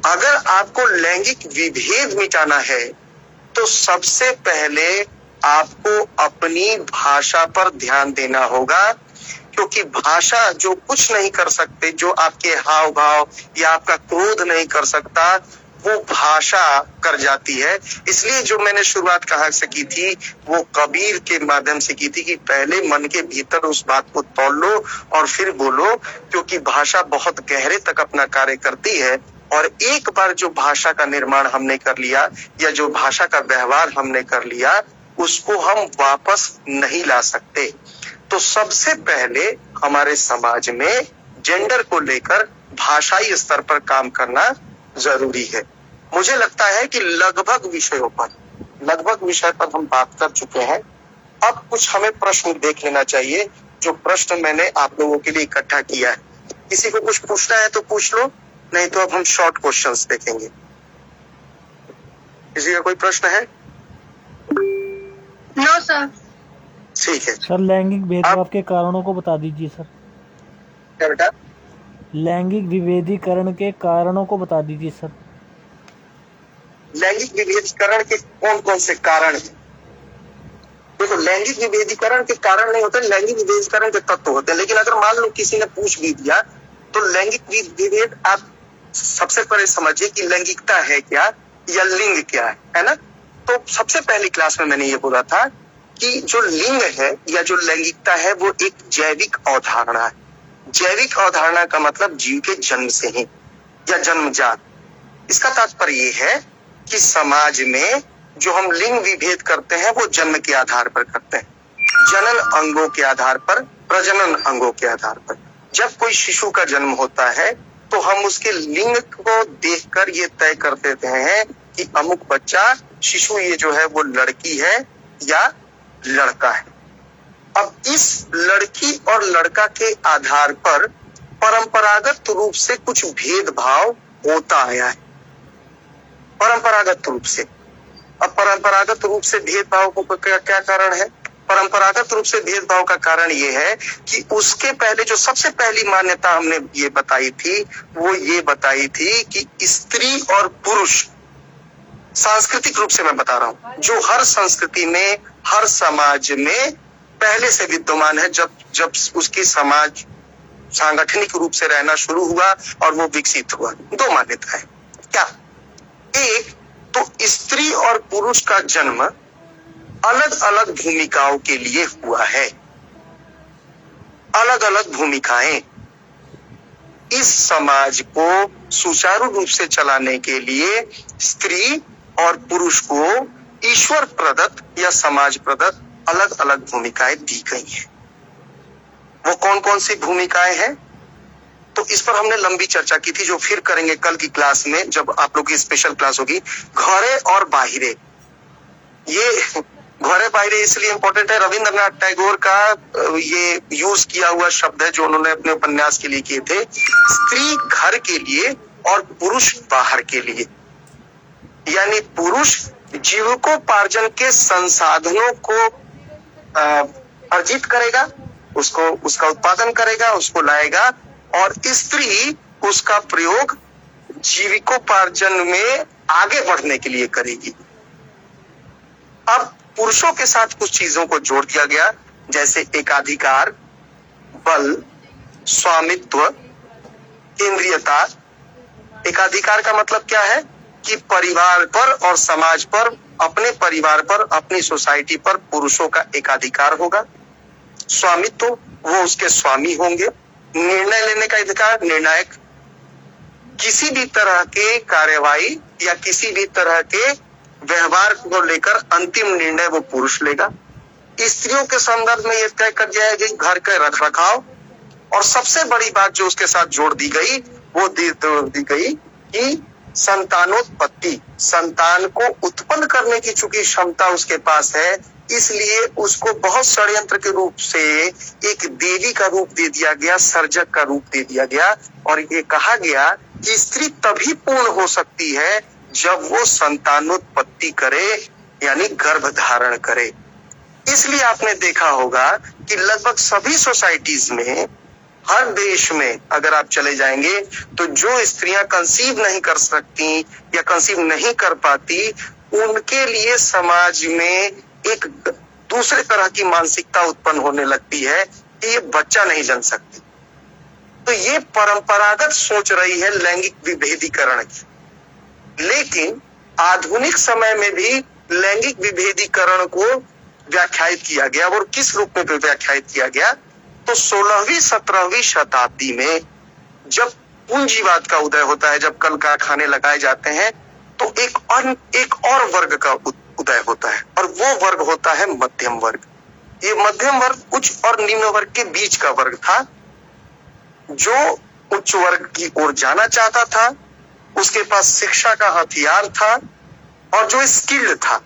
अगर आपको लैंगिक विभेद मिटाना है तो सबसे पहले आपको अपनी भाषा पर ध्यान देना होगा, क्योंकि भाषा जो कुछ नहीं कर सकते, जो आपके हाव भाव या आपका क्रोध नहीं कर सकता, वो भाषा कर जाती है। इसलिए जो मैंने शुरुआत कहाँ से की थी वो कबीर के माध्यम से की थी कि पहले मन के भीतर उस बात को तौल लो और फिर बोलो, क्योंकि भाषा बहुत गहरे तक अपना कार्य करती है। और एक बार जो भाषा का निर्माण हमने कर लिया या जो भाषा का व्यवहार हमने कर लिया उसको हम वापस नहीं ला सकते। तो सबसे पहले हमारे समाज में जेंडर को लेकर भाषाई स्तर पर काम करना जरूरी है। मुझे लगता है कि लगभग विषय पर हम बात कर चुके हैं। अब कुछ हमें प्रश्न देख लेना चाहिए, जो प्रश्न मैंने आप लोगों के लिए इकट्ठा किया है। किसी को कुछ पूछना है तो पूछ लो, नहीं तो अब हम शॉर्ट क्वेश्चंस देखेंगे। किसी का कोई प्रश्न है? No sir. ठीक है सर, लैंगिक भेदभाव के कारणों को बता दीजिए सर। क्या बेटा? लैंगिक विभेदीकरण के कारणों को बता दीजिए सर। लैंगिक विभेदीकरण के कौन कौन से कारण हैं? देखो, लैंगिक विभेदीकरण के कारण नहीं होते, लैंगिक विभेदीकरण के तत्व होते हैं। लेकिन अगर मान लो किसी ने पूछ भी दिया तो लैंगिक विभेद, आप सबसे पहले समझिए कि लैंगिकता है क्या या लिंग क्या है ना? तो सबसे पहली क्लास में मैंने ये बोला था कि जो लिंग है या जो लैंगिकता है वो एक जैविक अवधारणा है। जैविक अवधारणा का मतलब जीव के जन्म से ही या जन्मजात। इसका तात्पर्य ये है कि समाज में जो हम लिंग विभेद करते हैं वो जन्म के आधार पर करते हैं, जनन अंगों के आधार पर, प्रजनन अंगों के आधार पर। जब कोई शिशु का जन्म होता है तो हम उसके लिंग को देखकर ये तय कर देते हैं कि अमुक बच्चा शिशु ये जो है वो लड़की है या लड़का है। अब इस लड़की और लड़का के आधार पर परंपरागत रूप से कुछ भेदभाव होता आया है, परंपरागत रूप से। अब परंपरागत रूप से भेदभाव को क्या कारण है? परंपरागत रूप से भेदभाव का कारण ये है कि उसके पहले जो सबसे पहली मान्यता हमने ये बताई थी वो ये बताई थी कि स्त्री और पुरुष, सांस्कृतिक रूप से मैं बता रहा हूं, जो हर संस्कृति में, हर समाज में पहले से विद्यमान है, जब उसकी समाज सांगठनिक रूप से रहना शुरू हुआ और वो विकसित हुआ। दो मान्यता है। क्या? एक तो स्त्री और पुरुष का जन्म अलग अलग भूमिकाओं के लिए हुआ है, अलग अलग भूमिकाएं। इस समाज को सुचारू रूप से चलाने के लिए स्त्री और पुरुष को ईश्वर प्रदत्त या समाज प्रदत्त अलग अलग भूमिकाएं दी गई हैं। वो कौन कौन सी भूमिकाएं हैं? तो इस पर हमने लंबी चर्चा की थी, जो फिर करेंगे कल की क्लास में, जब आप लोग की स्पेशल क्लास होगी। घरे और बाहिरे, ये घरे बाहिरे इसलिए इंपॉर्टेंट है, रविंद्रनाथ टैगोर का ये यूज किया हुआ शब्द है जो उन्होंने अपने उपन्यास के लिए किए थे। स्त्री घर के लिए और पुरुष बाहर के लिए, यानी पुरुष जीविकोपार्जन के संसाधनों को अर्जित करेगा, उसका उत्पादन करेगा, उसको लाएगा, और स्त्री उसका प्रयोग जीविकोपार्जन में आगे बढ़ने के लिए करेगी। अब पुरुषों के साथ कुछ चीजों को जोड़ दिया गया, जैसे एकाधिकार, बल, स्वामित्व, केंद्रीयता। एकाधिकार का मतलब क्या है कि परिवार पर और समाज पर, अपने परिवार पर, अपनी सोसाइटी पर पुरुषों का एकाधिकार होगा। स्वामित्व, वो उसके स्वामी होंगे। निर्णय लेने का अधिकार, निर्णायक, किसी भी तरह के कार्यवाही या किसी भी तरह के व्यवहार को लेकर अंतिम निर्णय वो पुरुष लेगा। स्त्रियों के संदर्भ में यह तय कर दिया है कि घर के रखरखाव, और सबसे बड़ी बात जो उसके साथ जोड़ दी गई वो दी गई कि संतानोत्पत्ति, संतान को उत्पन्न करने की चूंकि क्षमता उसके पास है, इसलिए उसको बहुत षड्यंत्र के रूप से एक देवी का रूप दे दिया गया, सर्जक का रूप दे दिया गया, और ये कहा गया कि स्त्री तभी पूर्ण हो सकती है जब वो संतानोत्पत्ति करे, यानी गर्भ धारण करे। इसलिए आपने देखा होगा कि लगभग सभी सोसाइटीज में, हर देश में अगर आप चले जाएंगे तो जो स्त्रियां कंसीव नहीं कर सकती या कंसीव नहीं कर पाती, उनके लिए समाज में एक दूसरे तरह की मानसिकता उत्पन्न होने लगती है कि ये बच्चा नहीं जन सकती। तो ये परंपरागत सोच रही है लैंगिक विभेदीकरण की। लेकिन आधुनिक समय में भी लैंगिक विभेदीकरण को व्याख्यायित किया गया, और किस रूप में व्याख्यायित किया गया? तो 16वीं 17वीं शताब्दी में जब पूंजीवाद का उदय होता है, जब कल कारखाने लगाए जाते हैं, तो एक और वर्ग का उदय होता है, और वो वर्ग होता है मध्यम वर्ग। ये मध्यम वर्ग उच्च और निम्न वर्ग के बीच का वर्ग था, जो उच्च वर्ग की ओर जाना चाहता था, उसके पास शिक्षा का हथियार था, और जो स्किल्ड था।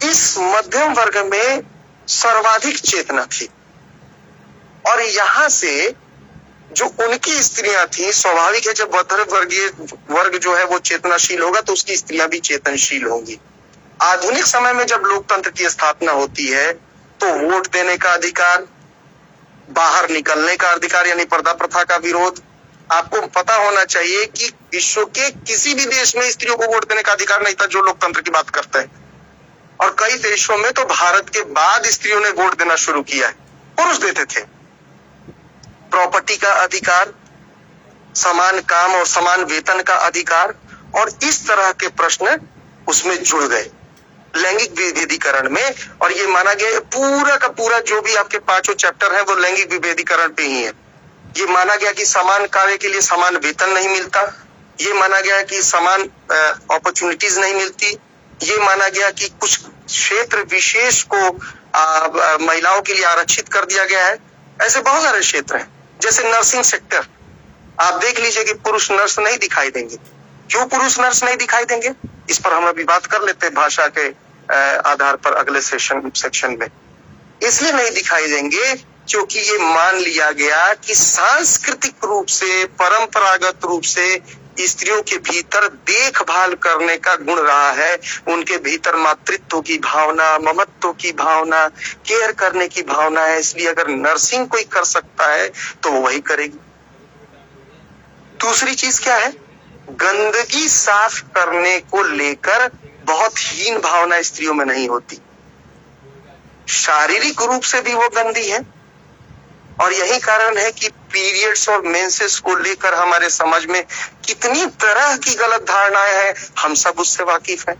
इस मध्यम वर्ग में सर्वाधिक चेतना थी, और यहां से जो उनकी स्त्रियां थी, स्वाभाविक है जब मध्यम वर्गीय वर्ग जो है वो चेतनाशील होगा तो उसकी स्त्रियां भी चेतनशील होंगी। आधुनिक समय में जब लोकतंत्र की स्थापना होती है तो वोट देने का अधिकार, बाहर निकलने का अधिकार, यानी पर्दा प्रथा का विरोध। आपको पता होना चाहिए कि विश्व के किसी भी देश में स्त्रियों को वोट देने का अधिकार नहीं था जो लोकतंत्र की बात करते हैं, और कई देशों में तो भारत के बाद स्त्रियों ने वोट देना शुरू किया है, पुरुष देते थे। प्रॉपर्टी का अधिकार, समान काम और समान वेतन का अधिकार, और इस तरह के प्रश्न उसमें जुड़ गए लैंगिक विभेदीकरण में। और ये माना गया पूरा का पूरा जो भी आपके 5 चैप्टर है वो लैंगिक विभेदीकरण पे ही है। ये माना गया कि समान कार्य के लिए समान वेतन नहीं मिलता, ये माना गया कि समान अपॉर्चुनिटीज नहीं मिलती, ये माना गया कि कुछ क्षेत्र विशेष को महिलाओं के लिए आरक्षित कर दिया गया है। ऐसे बहुत सारे क्षेत्र हैं, जैसे नर्सिंग सेक्टर। आप देख लीजिए कि पुरुष नर्स नहीं दिखाई देंगे। क्यों पुरुष नर्स नहीं दिखाई देंगे, इस पर हम अभी बात कर लेते हैं भाषा के आधार पर अगले सेक्शन में। इसलिए नहीं दिखाई देंगे क्योंकि ये मान लिया गया कि सांस्कृतिक रूप से, परंपरागत रूप से स्त्रियों के भीतर देखभाल करने का गुण रहा है। उनके भीतर मातृत्व की भावना, ममत्व की भावना, केयर करने की भावना है। इसलिए अगर नर्सिंग कोई कर सकता है तो वो वही करेगी। दूसरी चीज क्या है, गंदगी साफ करने को लेकर बहुत हीन भावना स्त्रियों में नहीं होती। शारीरिक रूप से भी वो गंदी है, और यही कारण है कि पीरियड्स और मेंसेस को लेकर हमारे समाज में कितनी तरह की गलत धारणाएं हैं, हम सब उससे वाकिफ हैं।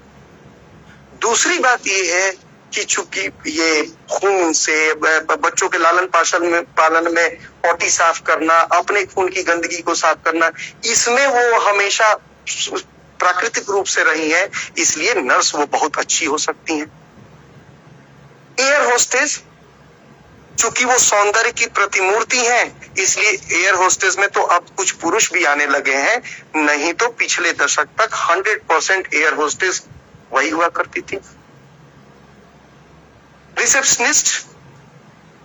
दूसरी बात ये है कि चूंकि ये खून से बच्चों के लालन पालन में पोटी साफ करना, अपने खून की गंदगी को साफ करना, इसमें वो हमेशा प्राकृतिक रूप से रही है, इसलिए नर्स वो बहुत अच्छी हो सकती हैं। एयर होस्टेस, चूंकि वो सौंदर्य की प्रतिमूर्ति हैं, इसलिए एयर होस्टेस में तो अब कुछ पुरुष भी आने लगे हैं, नहीं तो पिछले दशक तक 100% एयर होस्टेस वही हुआ करती थी। रिसेप्शनिस्ट,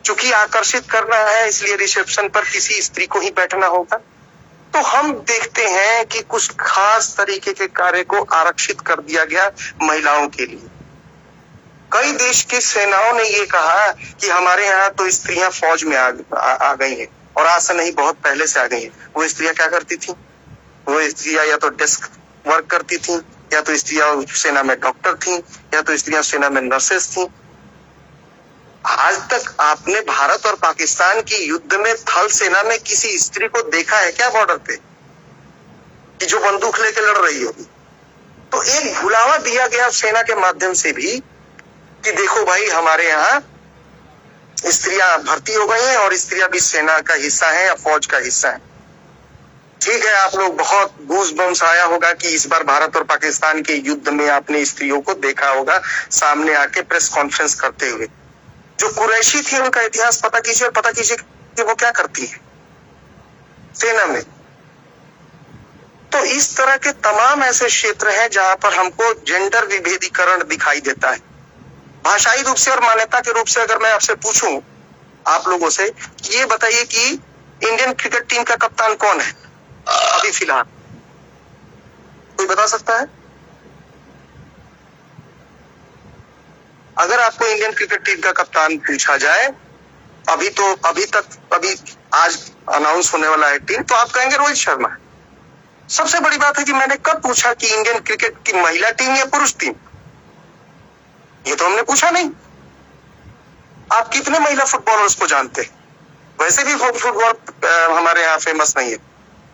चूंकि आकर्षित करना है इसलिए रिसेप्शन पर किसी स्त्री को ही बैठना होगा। तो हम देखते हैं कि कुछ खास तरीके के कार्य को आरक्षित कर दिया गया महिलाओं के लिए। कई देश की सेनाओं ने ये कहा कि हमारे यहाँ तो स्त्रियां फौज में आ गई हैं, और आज से नहीं बहुत पहले से आ गई हैं। वो स्त्रियां क्या करती थी, वो स्त्रियां या तो डेस्क वर्क करती थी, या तो स्त्रियां सेना में डॉक्टर थी, या तो स्त्रियां सेना में नर्सेस थी। आज तक आपने भारत और पाकिस्तान की युद्ध में थल सेना में किसी स्त्री को देखा है क्या बॉर्डर पे, कि जो बंदूक लेके लड़ रही होगी? तो एक भुलावा दिया गया सेना के माध्यम से भी कि देखो भाई, हमारे यहाँ स्त्रियां भर्ती हो गई हैं और स्त्रियां भी सेना का हिस्सा है या फौज का हिस्सा है। ठीक है, आप लोग बहुत गूज़बम्स आया होगा कि इस बार भारत और पाकिस्तान के युद्ध में आपने स्त्रियों को देखा होगा सामने आके प्रेस कॉन्फ्रेंस करते हुए। जो कुरैशी थी उनका इतिहास पता कीजिए, और पता कीजिए कि वो क्या करती है सेना में। तो इस तरह के तमाम ऐसे क्षेत्र हैं जहां पर हमको जेंडर विभेदीकरण दिखाई देता है। भाषाई रूप से और मान्यता के रूप से अगर मैं आपसे पूछूं आप लोगों से, ये बताइए कि इंडियन क्रिकेट टीम का कप्तान कौन है अभी फिलहाल, कोई बता सकता है? अगर आपको इंडियन क्रिकेट टीम का कप्तान पूछा जाए, अभी आज अनाउंस होने वाला है टीम, तो आप कहेंगे रोहित शर्मा है। सबसे बड़ी बात है कि मैंने कब पूछा कि इंडियन क्रिकेट की महिला टीम या पुरुष टीम, ये तो हमने पूछा नहीं। आप कितने महिला फुटबॉलर्स को जानते हैं? वैसे भी फुटबॉल हमारे यहाँ फेमस नहीं है,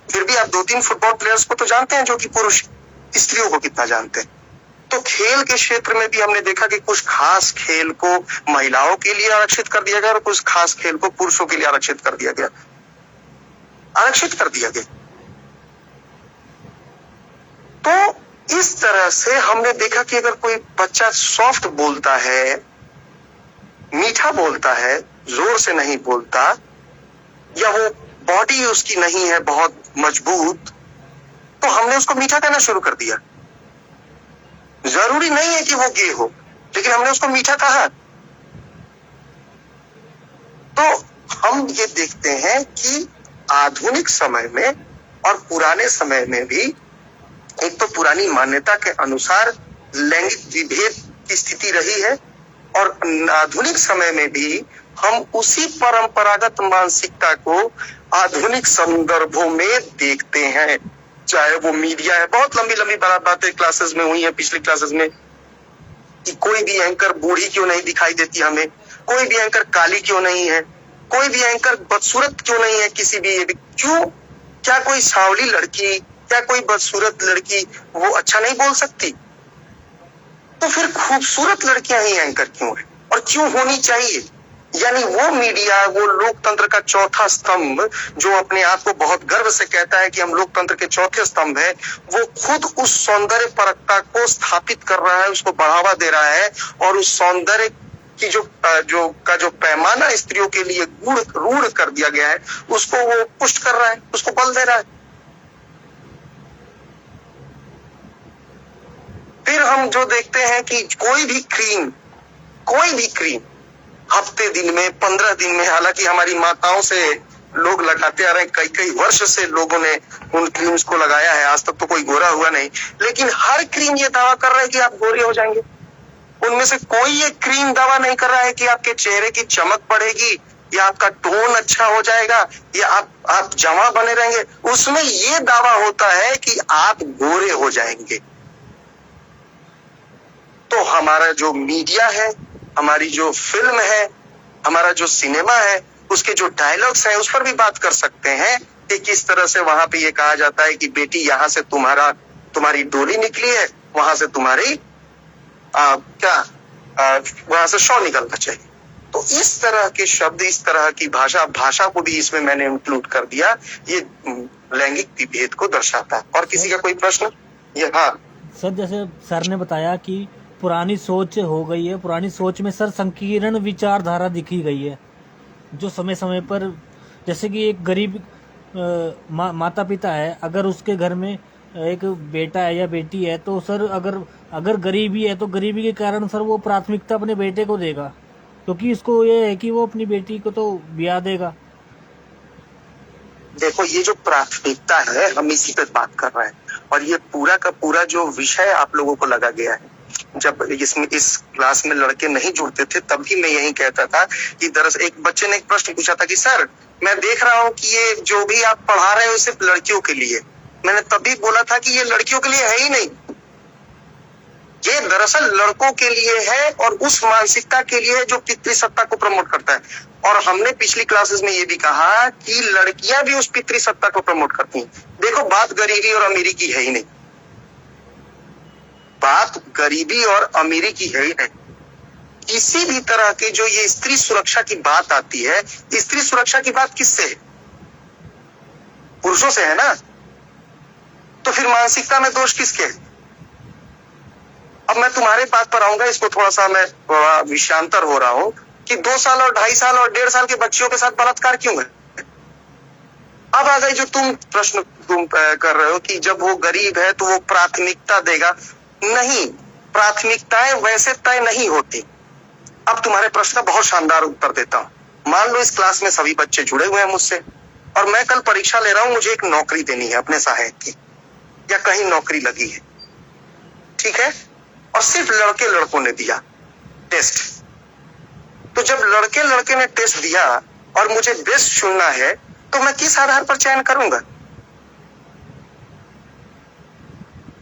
फिर भी आप 2-3 फुटबॉल प्लेयर्स को तो जानते हैं जो कि पुरुष। स्त्रियों को कितना जानते हैं? तो खेल के क्षेत्र में भी हमने देखा कि कुछ खास खेल को महिलाओं के लिए आरक्षित कर दिया गया और कुछ खास खेल को पुरुषों के लिए आरक्षित कर दिया गया। तो इस तरह से हमने देखा कि अगर कोई बच्चा सॉफ्ट बोलता है, मीठा बोलता है, जोर से नहीं बोलता, या वो बॉडी उसकी नहीं है बहुत मजबूत, तो हमने उसको मीठा कहना शुरू कर दिया। जरूरी नहीं है कि वो गे हो, लेकिन हमने उसको मीठा कहा। तो हम ये देखते हैं कि आधुनिक समय में और पुराने समय में भी एक तो पुरानी मान्यता के अनुसार लैंगिक विभेद की स्थिति रही है, और आधुनिक समय में भी हम उसी परंपरागत मानसिकता को आधुनिक संदर्भों में देखते हैं। चाहे वो मीडिया है, बहुत लंबी लंबी बातें क्लासेस में हुई है पिछली क्लासेस में, कि कोई भी एंकर बूढ़ी क्यों नहीं दिखाई देती हमें, कोई भी एंकर काली क्यों नहीं है, कोई भी एंकर बदसूरत क्यों नहीं है किसी भी, क्यों? क्या कोई सांवली लड़की, क्या कोई बदसूरत लड़की वो अच्छा नहीं बोल सकती? तो फिर खूबसूरत लड़कियां ही एंकर क्यों है, और क्यों होनी चाहिए? यानी वो मीडिया, वो लोकतंत्र का चौथा स्तंभ जो अपने आप को बहुत गर्व से कहता है कि हम लोकतंत्र के चौथे स्तंभ है, वो खुद उस सौंदर्य परकता को स्थापित कर रहा है, उसको बढ़ावा दे रहा है, और उस सौंदर्य की जो पैमाना स्त्रियों के लिए रूढ़ कर दिया गया है, उसको वो पुष्ट कर रहा है, उसको बल दे रहा है। फिर हम जो देखते हैं कि कोई भी क्रीम हफ्ते दिन में, 15 दिन में, हालांकि हमारी माताओं से लोग लगाते आ रहे हैं, कई वर्ष से लोगों ने उन क्रीम्स को लगाया है, आज तक तो कोई गोरा हुआ नहीं, लेकिन हर क्रीम ये दावा कर रहा है कि आप गोरे हो जाएंगे। उनमें से कोई ये क्रीम दावा नहीं कर रहा है कि आपके चेहरे की चमक बढ़ेगी, या आपका टोन अच्छा हो जाएगा, या आप जवां बने रहेंगे। उसमें ये दावा होता है कि आप गोरे हो जाएंगे। तो हमारा जो मीडिया है, हमारी जो फिल्म है, हमारा जो सिनेमा है, उसके जो डायलॉग्स हैं, उस पर भी बात कर सकते हैं कि किस तरह से वहां पे ये कहा जाता है कि बेटी यहाँ से तुम्हारी डोली निकली है, वहां से तुम्हारी वहां से शॉ निकलना चाहिए। तो इस तरह के शब्द, इस तरह की भाषा को भी इसमें मैंने इंक्लूड कर दिया। ये लैंगिक विभेद को दर्शाता है। और किसी का कोई प्रश्न? ये हाँ सर, जैसे सर ने बताया कि पुरानी सोच हो गई है, पुरानी सोच में सर संकीर्ण विचारधारा दिखी गई है, जो समय समय पर, जैसे कि एक गरीब माता पिता है, अगर उसके घर में एक बेटा है या बेटी है, तो सर अगर गरीबी है तो गरीबी के कारण सर वो प्राथमिकता अपने बेटे को देगा, क्योंकि इसको ये है कि वो अपनी बेटी को तो ब्याह देगा। देखो, ये जो प्राथमिकता है, हम इसी पे बात कर रहे हैं, और ये पूरा का पूरा जो विषय आप लोगों को लगा गया है। जब इस क्लास में लड़के नहीं जुड़ते थे, तब भी मैं यही कहता था कि दरअसल एक बच्चे ने एक प्रश्न पूछा था कि सर, मैं देख रहा हूँ कि ये जो भी आप पढ़ा रहे हो सिर्फ लड़कियों के लिए। मैंने तभी बोला था कि ये लड़कियों के लिए है ही नहीं, ये दरअसल लड़कों के लिए है, और उस मानसिकता के लिए जो पितृसत्ता को प्रमोट करता है। और हमने पिछली क्लासेस में ये भी कहा कि लड़कियां भी उस पितृसत्ता को प्रमोट करती हैं। देखो, बात गरीबी और अमीरी की है ही नहीं, बात गरीबी और अमीरी की है ही नहीं। किसी भी तरह की जो ये स्त्री सुरक्षा की बात आती है, स्त्री सुरक्षा की बात किससे है? पुरुषों से है ना। तो फिर मानसिकता में दोष किसके है? अब मैं तुम्हारे बात पर आऊंगा, इसको थोड़ा सा मैं विषयांतर हो रहा हूं कि 2 साल और 2.5 साल और 1.5 साल के बच्चियों के साथ बलात्कार क्यों है? अब आ गई जो प्रश्न तुम कर रहे हो कि जब वो गरीब है तो वो प्राथमिकता देगा। नहीं, प्राथमिकताएं वैसे तय नहीं होती। अब तुम्हारे प्रश्न का बहुत शानदार उत्तर देता हूं। मान लो इस क्लास में सभी बच्चे जुड़े हुए हैं मुझसे, और मैं कल परीक्षा ले रहा हूं, मुझे एक नौकरी देनी है अपने सहायक की, या कहीं नौकरी लगी है, ठीक है, और सिर्फ लड़कों ने दिया टेस्ट। तो जब लड़के ने टेस्ट दिया और मुझे बेस्ट चुनना है, तो मैं किस आधार पर चयन करूंगा?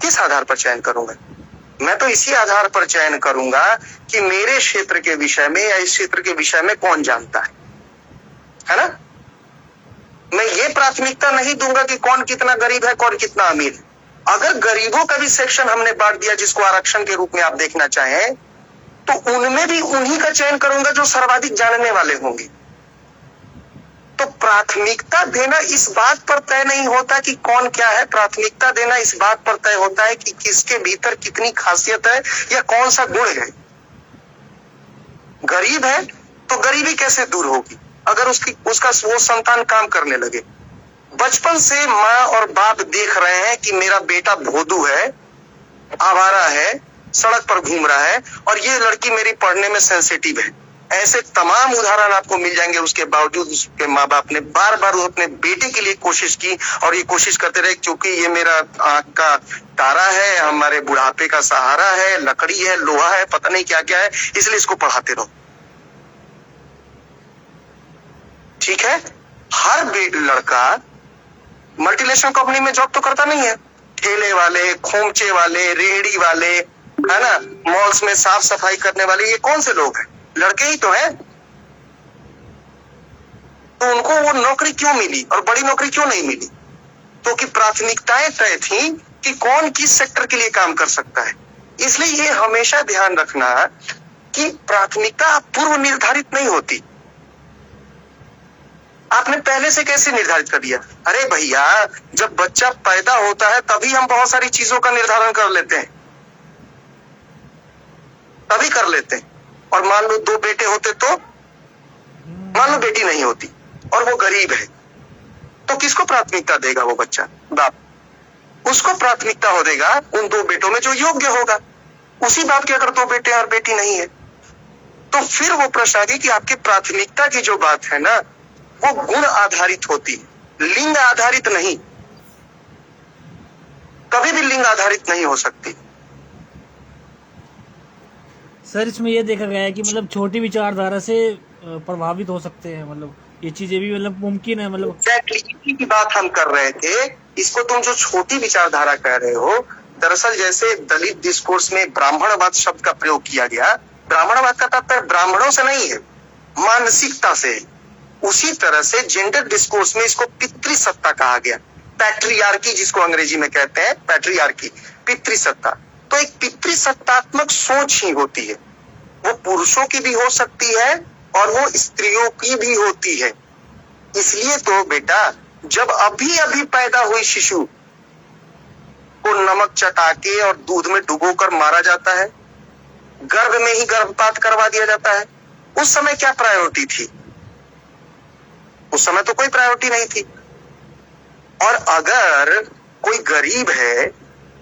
किस आधार पर चयन करूंगा? मैं तो इसी आधार पर चयन करूंगा कि मेरे क्षेत्र के विषय में या इस क्षेत्र के विषय में कौन जानता है ना। मैं ये प्राथमिकता नहीं दूंगा कि कौन कितना गरीब है, कौन कितना अमीर है। अगर गरीबों का भी सेक्शन हमने बांट दिया, जिसको आरक्षण के रूप में आप देखना चाहें, तो उनमें भी उन्हीं का चयन करूंगा जो सर्वाधिक जानने वाले होंगे। तो प्राथमिकता देना इस बात पर तय नहीं होता कि कौन क्या है, प्राथमिकता देना इस बात पर तय होता है कि किसके भीतर कितनी खासियत है या कौन सा गुण है। गरीब है तो गरीबी कैसे दूर होगी अगर उसका वो संतान काम करने लगे। बचपन से माँ और बाप देख रहे हैं कि मेरा बेटा भोदू है, आवारा है, सड़क पर घूम रहा है, और ये लड़की मेरी पढ़ने में सेंसिटिव है। ऐसे तमाम उदाहरण आपको मिल जाएंगे। उसके बावजूद उसके माँ बाप ने बार बार अपने बेटे के लिए कोशिश की, और ये कोशिश करते रहे क्योंकि ये मेरा आंख का तारा है, हमारे बुढ़ापे का सहारा है, लकड़ी है, लोहा है, पता नहीं क्या क्या है, इसलिए इसको पढ़ाते रहो। ठीक है, हर लड़का मल्टीनेशनल कंपनी में जॉब तो करता नहीं है। ठेले वाले, खोमचे वाले, रेहड़ी वाले, है ना, मॉल्स में साफ सफाई करने वाले, ये कौन से लोग हैं? लड़के ही तो हैं। तो उनको वो नौकरी क्यों मिली और बड़ी नौकरी क्यों नहीं मिली? तो कि प्राथमिकताएं तय थी कि कौन किस सेक्टर के लिए काम कर सकता है। इसलिए ये हमेशा ध्यान रखना कि प्राथमिकता पूर्व निर्धारित नहीं होती। आपने पहले से कैसे निर्धारित कर दिया? अरे भैया, जब बच्चा पैदा होता है तभी हम बहुत सारी चीजों का निर्धारण कर लेते हैं, तभी कर लेते हैं। और मान लो 2 बेटे होते तो, मान लो बेटी नहीं होती और वो गरीब है, तो किसको प्राथमिकता देगा वो बच्चा? बाप। उसको प्राथमिकता हो देगा उन 2 बेटों में जो योग्य होगा। उसी बाप के अगर 2 बेटे और बेटी नहीं है, तो फिर वो प्रश्न आ गई कि आपकी प्राथमिकता की जो बात है ना, वो गुण आधारित होती है, लिंग आधारित नहीं। कभी भी लिंग आधारित नहीं हो सकती। सर इसमें ये देखा गया है कि मतलब छोटी विचारधारा से प्रभावित हो सकते हैं, मतलब ये चीजें भी मतलब मुमकिन है, मतलब एग्जैक्टली इसी की बात हम कर रहे थे। इसको तुम जो छोटी विचारधारा कह रहे हो, दरअसल जैसे दलित डिस्कोर्स में ब्राह्मणवाद शब्द का प्रयोग किया गया, ब्राह्मणवाद का तात्पर्य ब्राह्मणों से नहीं है, मानसिकता से है। उसी तरह से जेंडर डिस्कोर्स में इसको पितृसत्ता कहा गया, पैट्रियार्की जिसको अंग्रेजी में कहते हैं, पैट्रियार्की, पितृसत्ता। तो एक पितृसत्तात्मक सोच ही होती है, वो पुरुषों की भी हो सकती है और वो स्त्रियों की भी होती है। इसलिए तो बेटा, जब अभी अभी पैदा हुई शिशु को नमक चटा के और दूध में डुबोकर मारा जाता है, गर्भ में ही गर्भपात करवा दिया जाता है। उस समय क्या प्रायोरिटी थी? उस समय तो कोई प्रायोरिटी नहीं थी। और अगर कोई गरीब है,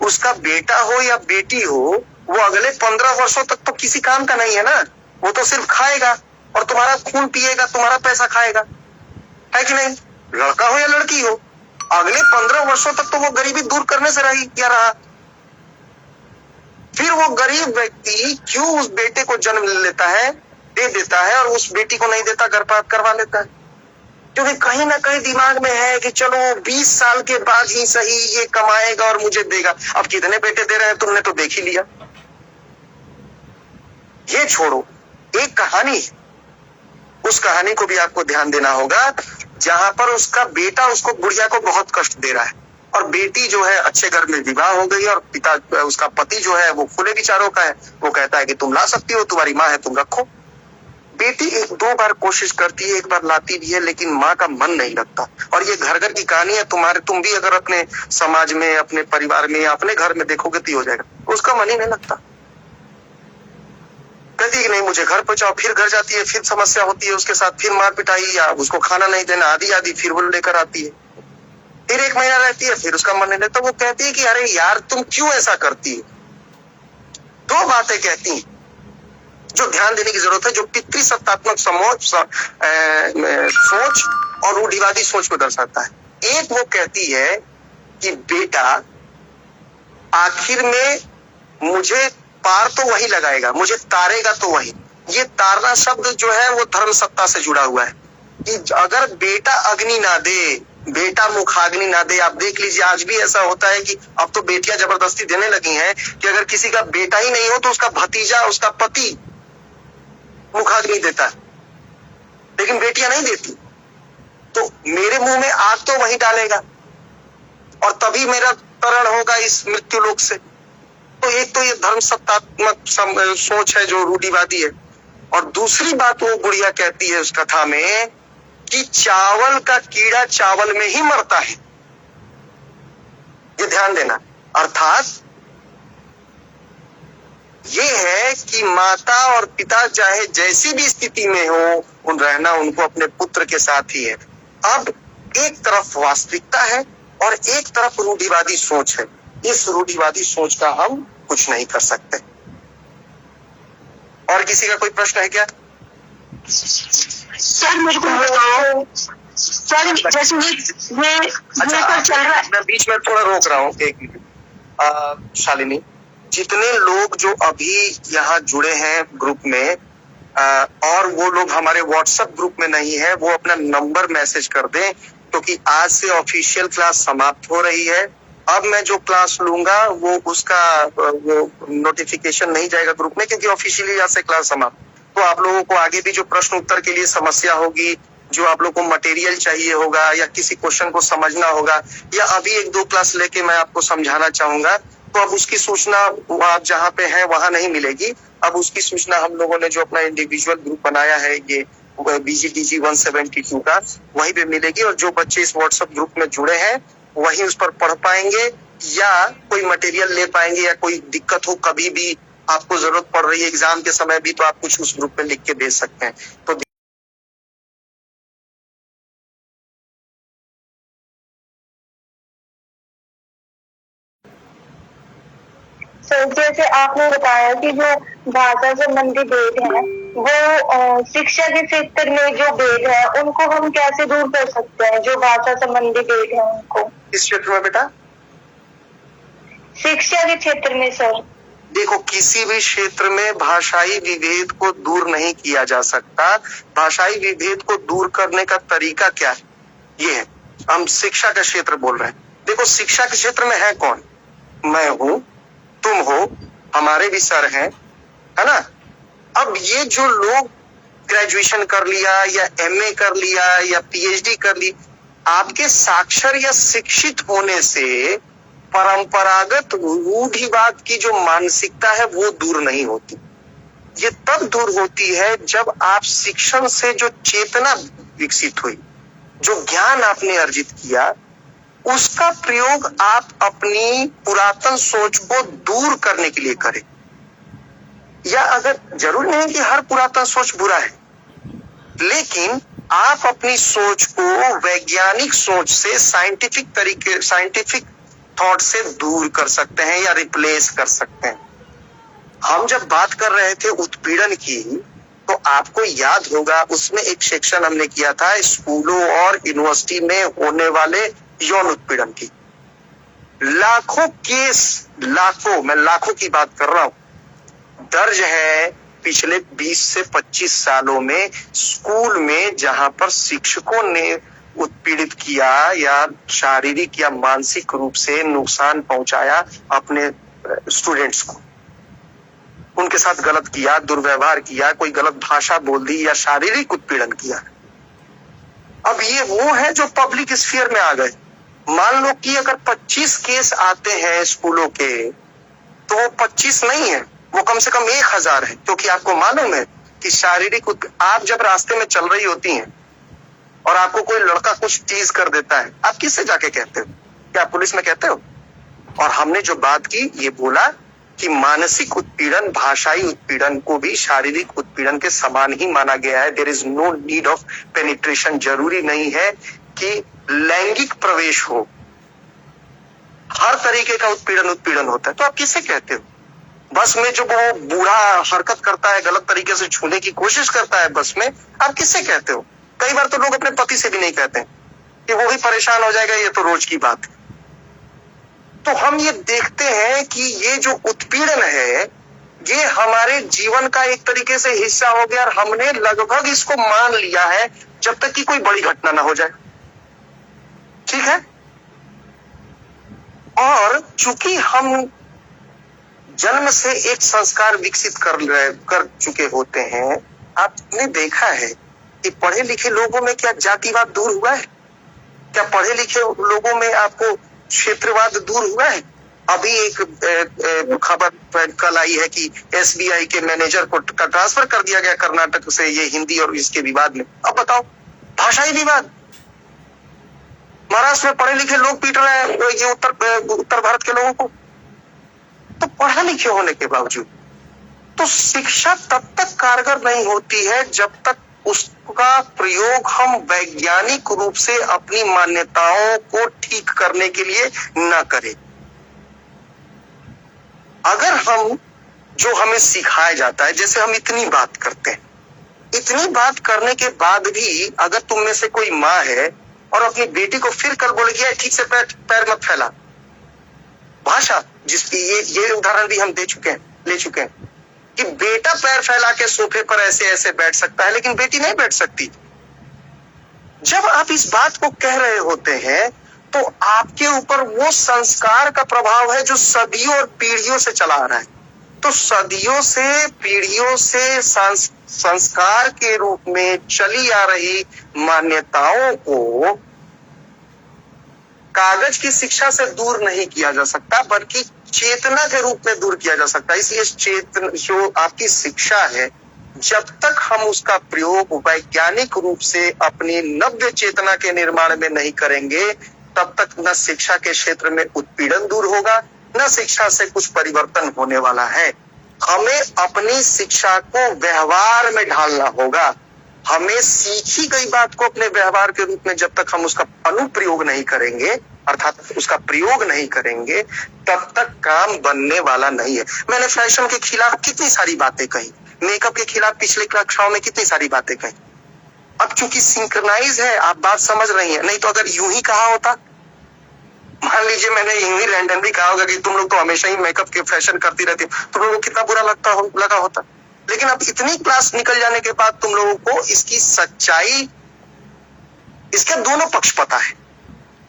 उसका बेटा हो या बेटी हो, वो अगले 15 वर्षों तक तो किसी काम का नहीं है ना, वो तो सिर्फ खाएगा और तुम्हारा खून पिएगा, तुम्हारा पैसा खाएगा, है कि नहीं? लड़का हो या लड़की हो, अगले 15 वर्षों तक तो वो गरीबी दूर करने से रही क्या रहा। फिर वो गरीब व्यक्ति क्यों उस बेटे को जन्म लेता है, दे देता है, और उस बेटी को नहीं देता, गर्भपात करवा लेता है? क्योंकि कहीं ना कहीं दिमाग में है कि चलो 20 साल के बाद ही सही ये कमाएगा और मुझे देगा। अब कितने बेटे दे रहे हैं तुमने तो देख ही लिया। ये छोड़ो, एक कहानी है, उस कहानी को भी आपको ध्यान देना होगा, जहां पर उसका बेटा उसको, बुढ़िया को बहुत कष्ट दे रहा है, और बेटी जो है अच्छे घर में विवाह हो गई, और पिता, उसका पति जो है वो खुले विचारों का है, वो कहता है कि तुम ला सकती हो, तुम्हारी माँ है, तुम रखो। बेटी 1-2 बार कोशिश करती है, 1 बार लाती भी है, लेकिन माँ का मन नहीं लगता। और ये घर घर की कहानी है, तुम भी अगर अपने समाज में, अपने परिवार में, अपने घर में देखोगे तो हो जाएगा, उसका मन ही नहीं लगता। कहती है कि नहीं मुझे घर पहुंचाओ, फिर घर जाती है, फिर समस्या होती है उसके साथ, फिर मार पिटाई या उसको खाना नहीं देना, आदि फिर वो लेकर आती है, फिर 1 महीना रहती है, फिर उसका मन नहीं लगता। वो कहती है कि अरे यार तुम क्यों ऐसा करती है? 2 बातें कहती है जो ध्यान देने की जरूरत है, जो पितृसत्तात्मक सोच और रूढ़िवादी सोच को दर्शाता है। एक वो कहती है कि बेटा आखिर में मुझे पार तो वही लगाएगा, मुझे तारेगा तो वही। ये तारना शब्द जो है वो धर्म सत्ता से जुड़ा हुआ है, कि अगर बेटा अग्नि ना दे, बेटा मुखाग्नि ना दे। आप देख लीजिए आज भी ऐसा होता है कि अब तो बेटियां जबरदस्ती देने लगी हैं कि अगर किसी का बेटा ही नहीं हो तो उसका भतीजा, उसका पति मुखाग्नि देता है, लेकिन बेटियां नहीं देती। तो मेरे मुंह में आग तो वही डालेगा और तभी मेरा तरण होगा इस मृत्यु लोक से। तो एक तो ये धर्म सत्तात्मक सोच है जो रूढ़िवादी है, और दूसरी बात वो बुढ़िया कहती है उस कथा में कि चावल का कीड़ा चावल में ही मरता है। ये ध्यान देना। अर्थात ये है कि माता और पिता चाहे जैसी भी स्थिति में हो, उन रहना उनको अपने पुत्र के साथ ही है। अब एक तरफ वास्तविकता है और एक तरफ रूढ़िवादी सोच है। इस रूढ़िवादी सोच का हम कुछ नहीं कर सकते। और किसी का कोई प्रश्न है क्या? सर मेरे को बताओ सर, जैसे ये चल रहा है, मैं बीच में थोड़ा रोक रहा हूँ, एक मिनट। शालिनी, जितने लोग जो अभी यहाँ जुड़े हैं ग्रुप में, और वो लोग हमारे व्हाट्सएप ग्रुप में नहीं है, वो अपना नंबर मैसेज कर दें, क्योंकि आज से ऑफिशियल क्लास समाप्त हो रही है। अब मैं जो क्लास लूंगा वो उसका वो नोटिफिकेशन नहीं जाएगा ग्रुप में, क्योंकि ऑफिशियली आज से क्लास समाप्त। तो आप लोगों को आगे भी जो प्रश्न उत्तर के लिए समस्या होगी, जो आप लोग को मटेरियल चाहिए होगा, या किसी क्वेश्चन को समझना होगा, या अभी 1-2 क्लास लेके मैं आपको समझाना चाहूंगा, तो अब उसकी सूचना आप जहाँ पे हैं वहां नहीं मिलेगी। अब उसकी सूचना हम लोगों ने जो अपना इंडिविजुअल ग्रुप बनाया है, ये BGTG 172 का, वहीं पे मिलेगी। और जो बच्चे इस व्हाट्सएप ग्रुप में जुड़े हैं वही उस पर पढ़ पाएंगे, या कोई मटेरियल ले पाएंगे, या कोई दिक्कत हो कभी भी आपको जरूरत पड़ रही है एग्जाम के समय भी, तो आप कुछ उस ग्रुप में लिख के भेज सकते हैं। तो सर जैसे आपने बताया कि जो भाषा संबंधी भेद है वो शिक्षा के क्षेत्र में जो भेद है उनको हम कैसे दूर कर सकते हैं, जो भाषा संबंधी भेद है उनको? किस क्षेत्र में बेटा? शिक्षा के क्षेत्र में सर। देखो, किसी भी क्षेत्र में भाषाई विभेद को दूर नहीं किया जा सकता। भाषाई विभेद को दूर करने का तरीका क्या है? ये है, हम शिक्षा का क्षेत्र बोल रहे हैं। देखो, शिक्षा के क्षेत्र में है कौन? मैं हूं, तुम हो, हमारे भी सर हैं, है ना। अब ये जो लोग ग्रेजुएशन कर लिया या MA कर लिया या PhD कर ली, आपके साक्षर या शिक्षित होने से परंपरागत रूढ़िवाद की जो मानसिकता है वो दूर नहीं होती। ये तब दूर होती है जब आप शिक्षण से जो चेतना विकसित हुई, जो ज्ञान आपने अर्जित किया, उसका प्रयोग आप अपनी पुरातन सोच को दूर करने के लिए करें। या अगर जरूर नहीं कि हर पुरातन सोच बुरा है, लेकिन आप अपनी सोच को वैज्ञानिक सोच से, साइंटिफिक थॉट से दूर कर सकते हैं या रिप्लेस कर सकते हैं। हम जब बात कर रहे थे उत्पीड़न की, तो आपको याद होगा उसमें एक सेक्शन हमने किया था स्कूलों और यूनिवर्सिटी में होने वाले यौन उत्पीड़न की। लाखों केस, मैं लाखों की बात कर रहा हूं, दर्ज है पिछले 20 से 25 सालों में स्कूल में, जहां पर शिक्षकों ने उत्पीड़ित किया या शारीरिक या मानसिक रूप से नुकसान पहुंचाया अपने स्टूडेंट्स को, उनके साथ गलत किया, दुर्व्यवहार किया, कोई गलत भाषा बोल दी या शारीरिक उत्पीड़न किया। अब ये वो है जो पब्लिक स्फीयर में आ गए। मान लो कि अगर 25 केस आते हैं स्कूलों के, तो वो 25 नहीं है, वो कम से कम 1000 है। क्योंकि आपको मालूम है कि शारीरिक, आप जब रास्ते में चल रही होती हैं और आपको कोई लड़का कुछ टीज कर देता है, आप किससे जाके कहते हो? क्या पुलिस में कहते हो? और हमने जो बात की, ये बोला कि मानसिक उत्पीड़न, भाषाई उत्पीड़न को भी शारीरिक उत्पीड़न के समान ही माना गया है। There is no need of penetration. जरूरी नहीं है कि लैंगिक प्रवेश हो, हर तरीके का उत्पीड़न होता है। तो आप किससे कहते हो? बस में जो वो बूढ़ा हरकत करता है, गलत तरीके से छूने की कोशिश करता है बस में, आप किससे कहते हो? कई बार तो लोग अपने पति से भी नहीं कहते कि वो भी परेशान हो जाएगा, ये तो रोज की बात है। तो हम ये देखते हैं कि ये जो उत्पीड़न है, ये हमारे जीवन का एक तरीके से हिस्सा हो गया और हमने लगभग इसको मान लिया है जब तक कि कोई बड़ी घटना ना हो जाए। ठीक है। और चूंकि हम जन्म से एक संस्कार विकसित कर चुके होते हैं, आपने देखा है कि पढ़े लिखे लोगों में क्या जातिवाद दूर हुआ है? क्या पढ़े लिखे लोगों में आपको क्षेत्रवाद दूर हुआ है? अभी एक खबर कल आई है कि SBI के मैनेजर को ट्रांसफर कर दिया गया कर्नाटक से, ये हिंदी और इसके विवाद में। अब बताओ, भाषाई विवाद। महाराष्ट्र में पढ़े लिखे लोग पीट रहे हैं ये उत्तर भारत के लोगों को, तो पढ़े लिखे होने के बावजूद। तो शिक्षा तब तक कारगर नहीं होती है जब तक उसका प्रयोग हम वैज्ञानिक रूप से अपनी मान्यताओं को ठीक करने के लिए न करें। अगर हम, जो हमें सिखाया जाता है, जैसे हम इतनी बात करते हैं, इतनी बात करने के बाद भी अगर तुम में से कोई माँ है और अपनी बेटी को फिर कल बोलेगी ठीक से पैर मत फैला, भाषा जिसकी ये उदाहरण भी हम ले चुके हैं कि बेटा पैर फैला के सोफे पर ऐसे ऐसे बैठ सकता है, लेकिन बेटी नहीं बैठ सकती। जब आप इस बात को कह रहे होते हैं तो आपके ऊपर वो संस्कार का प्रभाव है जो सदियों और पीढ़ियों से चला आ रहा है। तो सदियों से, पीढ़ियों से संस्कार के रूप में चली आ रही मान्यताओं को कागज की शिक्षा से दूर नहीं किया जा सकता, बल्कि चेतना के रूप में दूर किया जा सकता है। इसलिए चेतना, जो आपकी शिक्षा है जब तक हम उसका प्रयोग वैज्ञानिक रूप से अपनी नव्य चेतना के निर्माण में नहीं करेंगे, तब तक न शिक्षा के क्षेत्र में उत्पीड़न दूर होगा, न शिक्षा से कुछ परिवर्तन होने वाला है। हमें अपनी शिक्षा को व्यवहार में ढालना होगा। हमें सीखी गई बात को अपने व्यवहार के रूप में जब तक हम उसका अनुप्रयोग नहीं करेंगे, अर्थात उसका प्रयोग नहीं करेंगे, तब तक काम बनने वाला नहीं है। मैंने फैशन के खिलाफ कितनी सारी बातें कही, मेकअप के खिलाफ पिछले कक्षाओं में कितनी सारी बातें कही। अब चूंकि सिंक्रनाइज है, आप बात समझ रही हैं। नहीं तो अगर यूं ही कहा होता, मान लीजिए मैंने यूं ही रैंडमली कहा होगा कि तुम लोग तो हमेशा ही मेकअप के फैशन करती रहती हो, तुम लोगों को कितना बुरा लगा होता। लेकिन अब इतनी क्लास निकल जाने के बाद तुम लोगों को इसकी सच्चाई, इसके दोनों पक्ष पता है।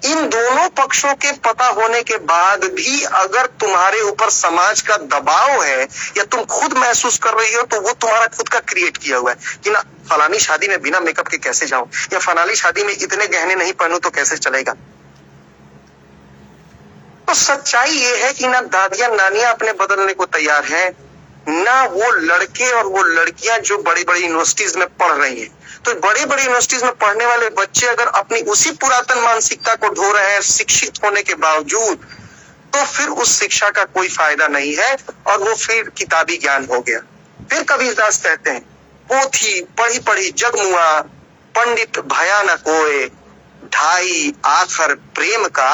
इन दोनों पक्षों के पता होने के बाद भी अगर तुम्हारे ऊपर समाज का दबाव है या तुम खुद महसूस कर रही हो, तो वो तुम्हारा खुद का क्रिएट किया हुआ है कि ना फलानी शादी में बिना मेकअप के कैसे जाऊं, या फलानी शादी में इतने गहने नहीं पहनूं तो कैसे चलेगा। तो सच्चाई ये है कि ना दादियां नानियां अपने बदलने को तैयार हैं, ना वो लड़के और वो लड़कियां जो बड़ी बड़ी यूनिवर्सिटीज में पढ़ रही हैं। तो बड़ी बड़ी यूनिवर्सिटीज में पढ़ने वाले बच्चे अगर अपनी उसी पुरातन मानसिकता को ढो रहे हैं शिक्षित होने के बावजूद, तो फिर उस शिक्षा का कोई फायदा नहीं है और वो फिर किताबी ज्ञान हो गया। फिर कबीरदास कहते हैं, पोथी पढ़ी पढ़ी जगमुआ, पंडित भया न कोय, ढाई आखर प्रेम का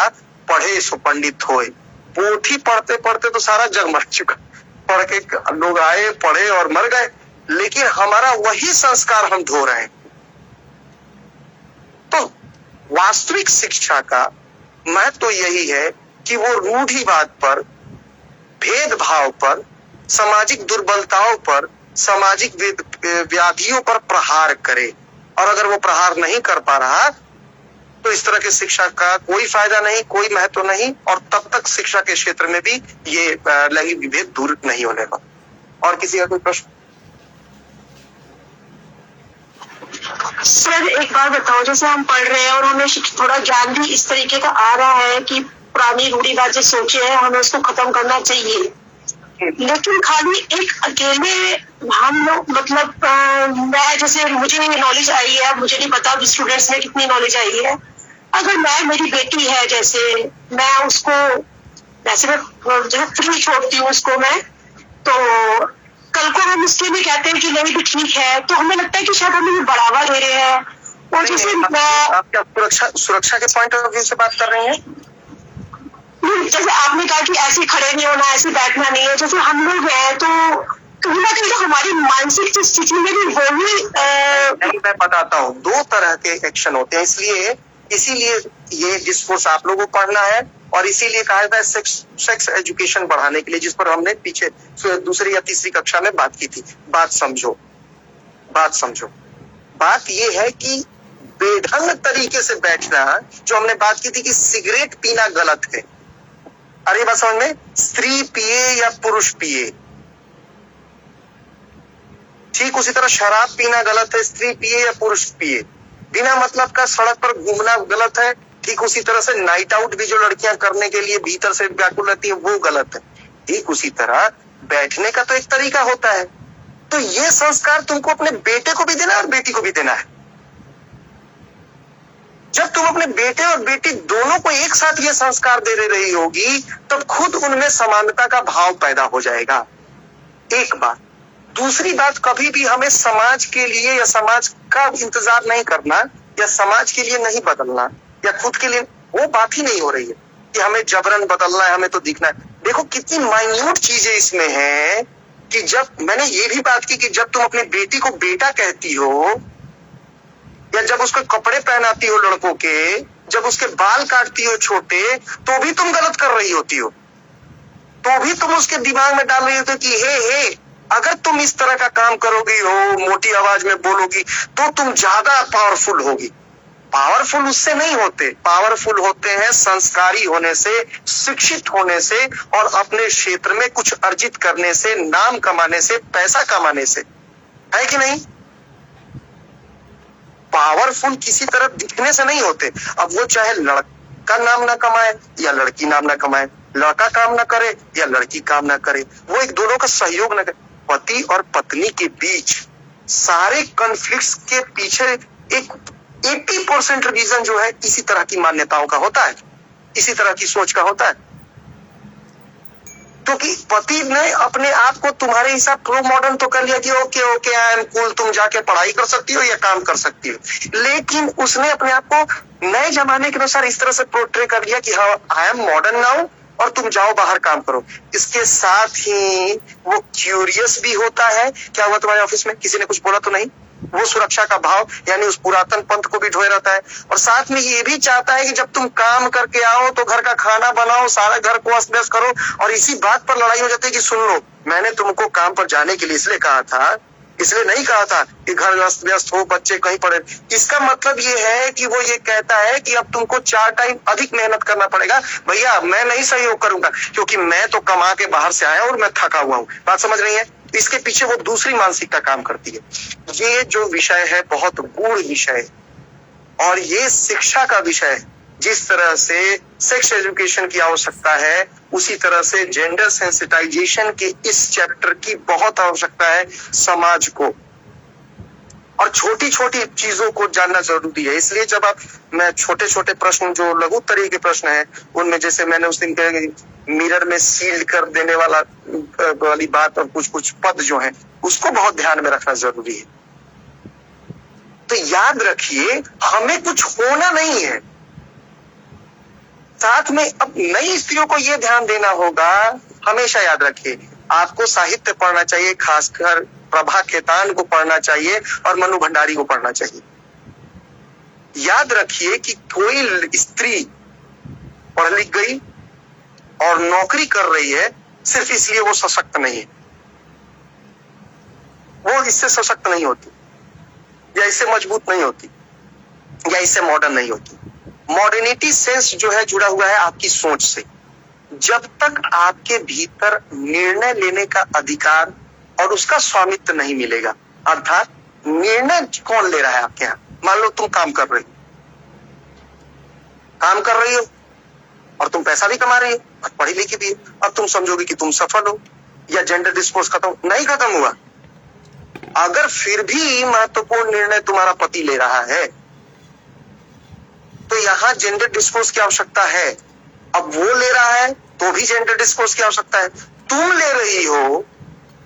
पढ़े सो पंडित होए। पोथी पढ़ते पढ़ते तो सारा जग मर चुका, पढ़ के लोग आए, पढ़े और मर गए, लेकिन हमारा वही संस्कार हम ढो रहे हैं। तो वास्तविक शिक्षा का महत्व तो यही है कि वो रूढ़िवाद पर, भेदभाव पर, सामाजिक दुर्बलताओं पर, सामाजिक व्याधियों पर प्रहार करे। और अगर वो प्रहार नहीं कर पा रहा तो इस तरह की शिक्षा का कोई फायदा नहीं, कोई महत्व नहीं, और तब तक शिक्षा के क्षेत्र में भी ये लैंगिक विभेद दूर नहीं होने वाला। और किसी का कोई प्रश्न? सर एक बात बताओ, जैसे हम पढ़ रहे हैं और हमें थोड़ा ज्ञान भी इस तरीके का आ रहा है कि पुरानी रूढ़िवाद जो सोचे है हमें उसको खत्म करना चाहिए, लेकिन खाली एक अकेले हम लोग मतलब मैं जैसे मुझे नॉलेज आई है, मुझे नहीं पता स्टूडेंट्स में कितनी नॉलेज आई है। अगर मेरी बेटी है, जैसे मैं उसको वैसे मैं जो फ्री छोड़ती हूँ उसको मैं, तो कल को हम उसके भी कहते हैं कि नहीं भी ठीक है, तो हमें लगता है कि शायद हमें बढ़ावा दे रहे हैं। और जैसे आप क्या सुरक्षा के पॉइंट ऑफ व्यू से बात कर रहे हैं? जैसे आपने कहा कि ऐसे खड़े नहीं होना, ऐसे बैठना नहीं है, जैसे हम लोग हैं तो कहीं ना कहीं तो हमारी मानसिक स्थिति में भी वही मैं बताता हूँ, दो तरह के एक्शन होते हैं। इसीलिए ये डिस्कोर्स आप लोगों को पढ़ना है, और इसीलिए कहा जाता है सेक्स एजुकेशन बढ़ाने के लिए, जिस पर हमने पीछे दूसरी या तीसरी कक्षा में बात की थी। बात समझो। बात ये है कि बेढंग तरीके से बैठना, जो हमने बात की थी कि सिगरेट पीना गलत है, अरे बात समझ में, स्त्री पिए या पुरुष पिए, ठीक उसी तरह शराब पीना गलत है, स्त्री पिए या पुरुष पिए। बिना मतलब का सड़क पर घूमना गलत है, ठीक उसी तरह से नाइट आउट भी जो लड़कियां करने के लिए भीतर से व्याकुल रहती है वो गलत है। ठीक उसी तरह बैठने का तो एक तरीका होता है। तो ये संस्कार तुमको अपने बेटे को भी देना है और बेटी को भी देना है। जब तुम अपने बेटे और बेटी दोनों को एक साथ ये संस्कार दे रही होगी, तब खुद उनमें समानता का भाव पैदा हो जाएगा। एक बात। दूसरी बात, कभी भी हमें समाज के लिए या समाज का इंतजार नहीं करना, या समाज के लिए नहीं बदलना, या खुद के लिए, वो बात ही नहीं हो रही है कि हमें जबरन बदलना है, हमें तो दिखना है। देखो कितनी माइन्यूट चीजें इसमें हैं कि जब मैंने ये भी बात की कि जब तुम अपनी बेटी को बेटा कहती हो, या जब उसको कपड़े पहनाती हो लड़कों के, जब उसके बाल काटती हो छोटे, तो भी तुम गलत कर रही होती हो। तो भी तुम उसके दिमाग में डाल रही होती हो कि हे अगर तुम इस तरह का काम करोगी हो, मोटी आवाज में बोलोगी, तो तुम ज्यादा पावरफुल होगी। पावरफुल उससे नहीं होते, पावरफुल होते हैं संस्कारी होने से, शिक्षित होने से, और अपने क्षेत्र में कुछ अर्जित करने से, नाम कमाने से, पैसा कमाने से, है कि नहीं? पावरफुल किसी तरह दिखने से नहीं होते। अब वो चाहे लड़का नाम ना कमाए या लड़की नाम ना कमाए, लड़का काम ना करे या लड़की काम ना करे, वो एक दोनों का सहयोग ना करे। पति और पत्नी के बीच सारे कॉन्फ्लिक्ट्स के पीछे एक 80% रीजन जो है इसी तरह की मान्यताओं का होता है, इसी तरह की सोच का होता है। क्योंकि पति ने अपने आप को तुम्हारे हिसाब प्रो मॉडर्न तो कर लिया कि okay okay I am cool, तुम जाके पढ़ाई कर सकती हो या काम कर सकती हो, लेकिन उसने अपने आप को नए जमाने के अनुसार इस तरह से पोर्ट्रे कर लिया कि हाँ आई एम मॉडर्न नाउ और तुम जाओ बाहर काम करो। इसके साथ ही वो क्यूरियस भी होता है, क्या हुआ तुम्हारे ऑफिस में, किसी ने कुछ बोला तो नहीं, वो सुरक्षा का भाव यानी उस पुरातन पंथ को भी ढोए रहता है। और साथ में ये भी चाहता है कि जब तुम काम करके आओ तो घर का खाना बनाओ, सारा घर को अस्त व्यस्त करो। और इसी बात पर लड़ाई हो जाती है कि सुन लो, मैंने तुमको काम पर जाने के लिए इसलिए कहा था, इसलिए नहीं कहा था कि घर अस्त व्यस्त हो, बच्चे कहीं पड़े। इसका मतलब ये है कि वो ये कहता है कि अब तुमको 4 टाइम अधिक मेहनत करना पड़ेगा। भैया मैं नहीं सहयोग करूंगा क्योंकि मैं तो कमा के बाहर से आया और मैं थका हुआ हूं। बात समझ रही है? इसके पीछे वो दूसरी मानसिकता काम करती है। ये जो विषय है बहुत गूढ़ विषय है और ये शिक्षा का विषय है। जिस तरह से सेक्स एजुकेशन की आवश्यकता है उसी तरह से जेंडर सेंसिटाइजेशन के इस चैप्टर की बहुत आवश्यकता है समाज को, और छोटी छोटी चीजों को जानना जरूरी है। इसलिए जब मैं छोटे छोटे प्रश्न जो लघु उत्तरीय के प्रश्न है उनमें, जैसे मैंने उस दिन कहा मिरर में सील कर देने वाली बात और कुछ कुछ पद जो है उसको बहुत ध्यान में रखना जरूरी है। तो याद रखिए हमें कुछ होना नहीं है, साथ में अब नई स्त्रियों को यह ध्यान देना होगा। हमेशा याद रखिए आपको साहित्य पढ़ना चाहिए, खासकर प्रभा खेतान को पढ़ना चाहिए और मनु भंडारी को पढ़ना चाहिए। याद रखिए कि कोई स्त्री पढ़ लिख गई और नौकरी कर रही है सिर्फ इसलिए वो सशक्त नहीं है, वो इससे सशक्त नहीं होती या इससे मजबूत नहीं होती या इससे मॉडर्न नहीं होती। मॉडर्निटी सेंस जो है जुड़ा हुआ है आपकी सोच से। जब तक आपके भीतर निर्णय लेने का अधिकार और उसका स्वामित्व नहीं मिलेगा, अर्थात निर्णय कौन ले रहा है आपके यहाँ। मान लो तुम काम कर रही हो और तुम पैसा भी कमा रही हो और पढ़ी लिखी भी, अब तुम समझोगे कि तुम सफल हो या जेंडर डिस्कोर्स खत्म नहीं खत्म हुआ। अगर फिर भी महत्वपूर्ण निर्णय तुम्हारा पति ले रहा है तो यहां जेंडर डिस्कोर्स की आवश्यकता है। अब वो ले रहा है तो भी जेंडर डिस्कोर्स की आवश्यकता है। तुम ले रही हो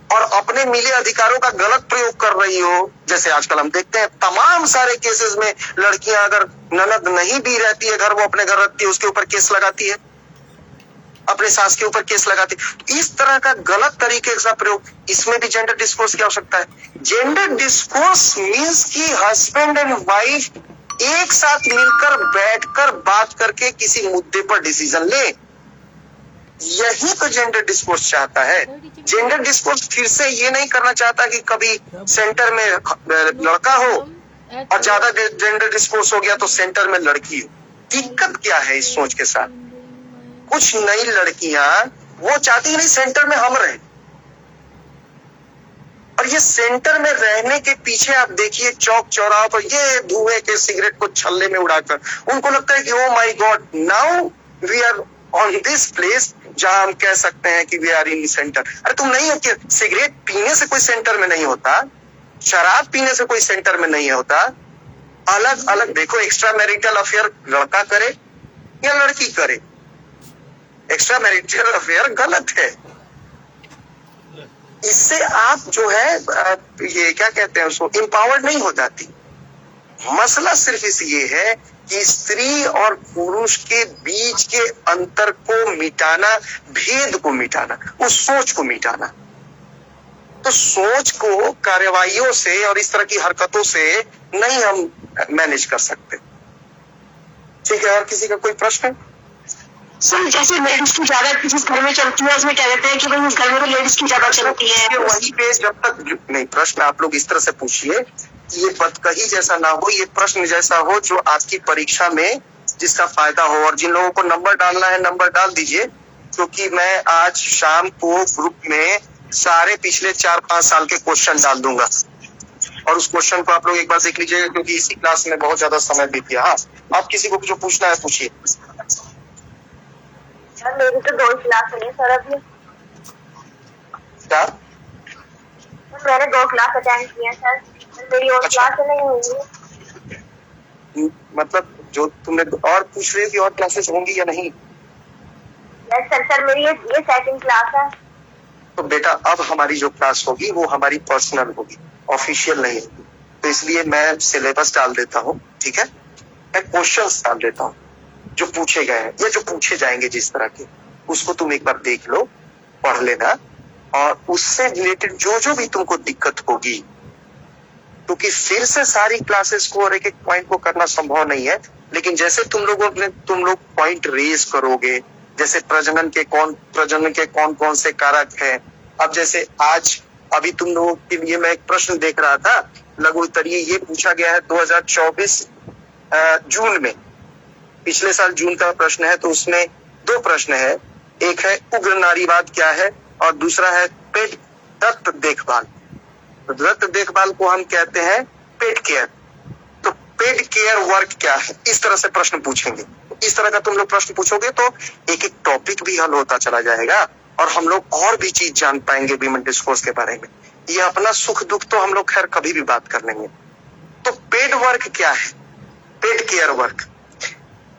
और अपने मिले अधिकारों का गलत प्रयोग कर रही हो, जैसे आजकल हम देखते हैं तमाम सारे केसेस में लड़कियां अगर ननद नहीं भी रहती है घर, वो अपने घर रहती है, उसके ऊपर केस लगाती है, अपने सास के ऊपर केस लगाती है। इस तरह का गलत तरीके का प्रयोग, इसमें भी जेंडर डिस्कोर्स की आवश्यकता है। जेंडर डिस्कोर्स मीन्स कि हस्बैंड एंड वाइफ एक साथ मिलकर बैठकर बात करके किसी मुद्दे पर डिसीजन ले, यही तो जेंडर डिस्कोर्स चाहता है। जेंडर डिस्कोर्स फिर से ये नहीं करना चाहता कि कभी सेंटर में लड़का हो और ज्यादा जेंडर डिस्कोर्स हो गया तो सेंटर में लड़की हो। दिक्कत क्या है इस सोच के साथ? कुछ नई लड़कियां वो चाहती नहीं सेंटर में हम रहे, और ये सेंटर में रहने के पीछे आप देखिए चौक चौराहा पर ये धुएं के सिगरेट को छल्ले में उड़ाकर उनको लगता है कि oh my God now we are on this place जहां हम कह सकते हैं कि वी आर इन सेंटर। अरे तुम नहीं हो कि सिगरेट पीने से कोई सेंटर में नहीं होता, शराब पीने से कोई सेंटर में नहीं होता। अलग अलग देखो, एक्स्ट्रा मैरिटल अफेयर लड़का करे या लड़की करे, एक्स्ट्रा मैरिटल अफेयर गलत है। इससे आप जो है ये क्या कहते हैं उसको, इम्पावर्ड नहीं हो जाती। मसला सिर्फ इस ये है कि स्त्री और पुरुष के बीच के अंतर को मिटाना, भेद को मिटाना, उस सोच को मिटाना। तो सोच को कार्यवाहियों से और इस तरह की हरकतों से नहीं हम मैनेज कर सकते। ठीक है, और किसी का कोई प्रश्न? सर जैसे लेडीज की ज्यादा जिस घर में चलती है उसमें क्या कहते हैं कि भाई उस घर में तो लेडीज की ज्यादा चलती है, वही पे जब तक नहीं, प्रश्न आप लोग इस तरह से पूछिए ये बतकही जैसा ना हो, ये प्रश्न जैसा हो जो आपकी परीक्षा में जिसका फायदा हो। और जिन लोगों को नंबर डालना है नंबर डाल दीजिए, क्योंकि मैं आज शाम को ग्रुप में सारे पिछले 4-5 साल के क्वेश्चन डाल दूंगा और उस क्वेश्चन को आप लोग एक बार देख लीजिएगा, क्योंकि इसी क्लास में बहुत ज्यादा समय बीत गया। हाँ, आप किसी को जो पूछना है पूछिए। मेरी तो 2 क्लास है सर अभी। क्या मैंने 2 क्लास अटेंड किए हैं सर, मेरी और अच्छा। क्लास नहीं हुई है। मतलब जो तुमने और पूछ रही हो कि और क्लासेस होंगी या नहीं? यस सर, सर मेरी ये 2nd क्लास है। तो बेटा अब हमारी जो क्लास होगी वो हमारी पर्सनल होगी, ऑफिशियल नहीं होगी। तो इसलिए मैं सिलेबस डाल देता हूँ, ठीक है, मैं क्वेश्चंस डाल देता हूँ जो पूछे गए हैं या जो पूछे जाएंगे जिस तरह के, उसको तुम एक बार देख लो, पढ़ लेना, और उससे रिलेटेड जो जो भी तुमको दिक्कत होगी, क्योंकि फिर से सारी क्लासेस को और एक एक पॉइंट को करना संभव नहीं है, लेकिन जैसे तुम लोग पॉइंट रेज करोगे, जैसे प्रजनन के कौन कौन से कारक हैं। अब जैसे आज अभी तुम लोगों के लिए मैं एक प्रश्न देख रहा था, लघु उत्तरीय, ये पूछा गया है 2024 जून में, पिछले साल जून का प्रश्न है। तो उसमें 2 प्रश्न है, एक है उग्र नारीवाद क्या है और दूसरा है पेट दत्त देखभाल। तो दत्त देखभाल को हम कहते हैं पेट केयर। तो पेट केयर वर्क क्या है, इस तरह से प्रश्न पूछेंगे। इस तरह का तुम लोग प्रश्न पूछोगे तो एक एक टॉपिक भी हल होता चला जाएगा और हम लोग और भी चीज जान पाएंगे वीमेन डिस्कोर्स के बारे में। ये अपना सुख दुख तो हम लोग खैर कभी भी बात कर लेंगे। तो पेड वर्क क्या है, पेड केयर वर्क।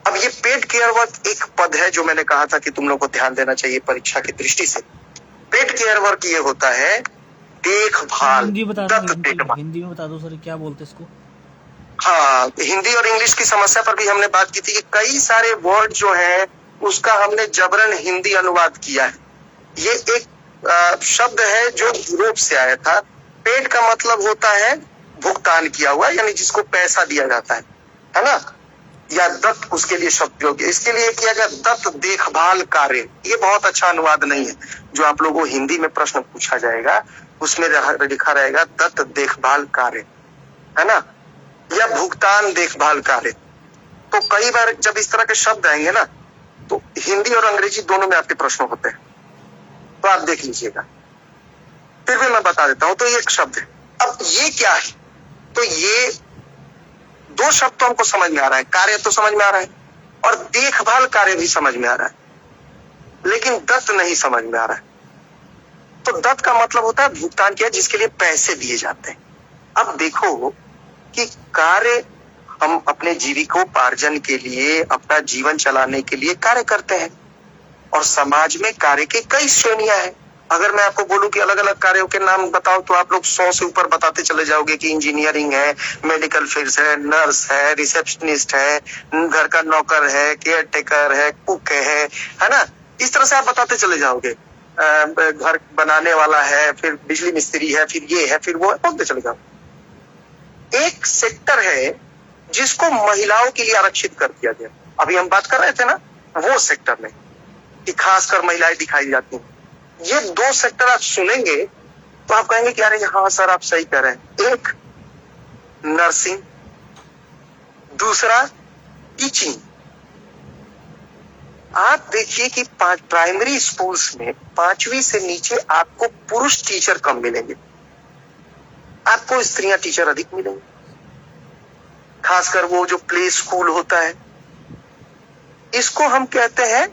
अब ये पेड केयर वर्क एक पद है जो मैंने कहा था कि तुम लोग को ध्यान देना चाहिए परीक्षा की दृष्टि से। पेड केयर वर्क ये होता है देखभाल, हिंदी बता दत्त दो, देखभाल। हिंदी में बता दो सर, क्या बोलते इसको? हाँ, हिंदी और इंग्लिश की समस्या पर भी हमने बात की थी कि कई सारे वर्ड जो है उसका हमने जबरन हिंदी अनुवाद किया है। ये एक शब्द है जो यूरोप से आया था। पेड का मतलब होता है भुगतान किया हुआ, यानी जिसको पैसा दिया जाता है ना, या दत्त उसके लिए शब्द योग्य। इसके लिए किया गया दत्त देखभाल कार्य। ये बहुत अच्छा अनुवाद नहीं है। जो आप लोगों को हिंदी में प्रश्न पूछा जाएगा उसमें लिखा रहेगा दत्त देखभाल कार्य, है ना, या भुगतान देखभाल कार्य। तो कई बार जब इस तरह के शब्द आएंगे ना, तो हिंदी और अंग्रेजी दोनों में आपके प्रश्न होते हैं, तो आप देख लीजिएगा। फिर भी मैं बता देता हूं। तो ये एक शब्द है। अब ये क्या है, तो ये 2 शब्द तो हमको समझ में आ रहा है, कार्य तो समझ में आ रहा है और देखभाल कार्य भी समझ में आ रहा है, लेकिन दत्त नहीं समझ में आ रहा है। तो दत्त का मतलब होता है भुगतान किया, जिसके लिए पैसे दिए जाते हैं। अब देखो कि कार्य हम अपने जीविकोपार्जन के लिए, अपना जीवन चलाने के लिए कार्य करते हैं, और समाज में कार्य की कई श्रेणियां हैं। अगर मैं आपको बोलूं कि अलग अलग कार्यों के नाम बताओ तो आप लोग 100 से ऊपर बताते चले जाओगे कि इंजीनियरिंग है, मेडिकल फील्ड है, नर्स है, रिसेप्शनिस्ट है, घर का नौकर है, केयर टेकर है, कुक है ना। इस तरह से आप बताते चले जाओगे। घर बनाने वाला है, फिर बिजली मिस्त्री है, फिर ये है, फिर वो है, बोलते चले जाओ। एक सेक्टर है जिसको महिलाओं के लिए आरक्षित कर दिया गया। अभी हम बात कर रहे थे ना वो सेक्टर में कि खासकर महिलाएं दिखाई जाती हैं। ये 2 सेक्टर आप सुनेंगे तो आप कहेंगे कि अरे हाँ सर आप सही कह रहे हैं। एक नर्सिंग, दूसरा टीचिंग। आप देखिए कि प्राइमरी स्कूल्स में 5वीं से नीचे आपको पुरुष टीचर कम मिलेंगे, आपको स्त्रियां टीचर अधिक मिलेंगे। खासकर वो जो प्ले स्कूल होता है, इसको हम कहते हैं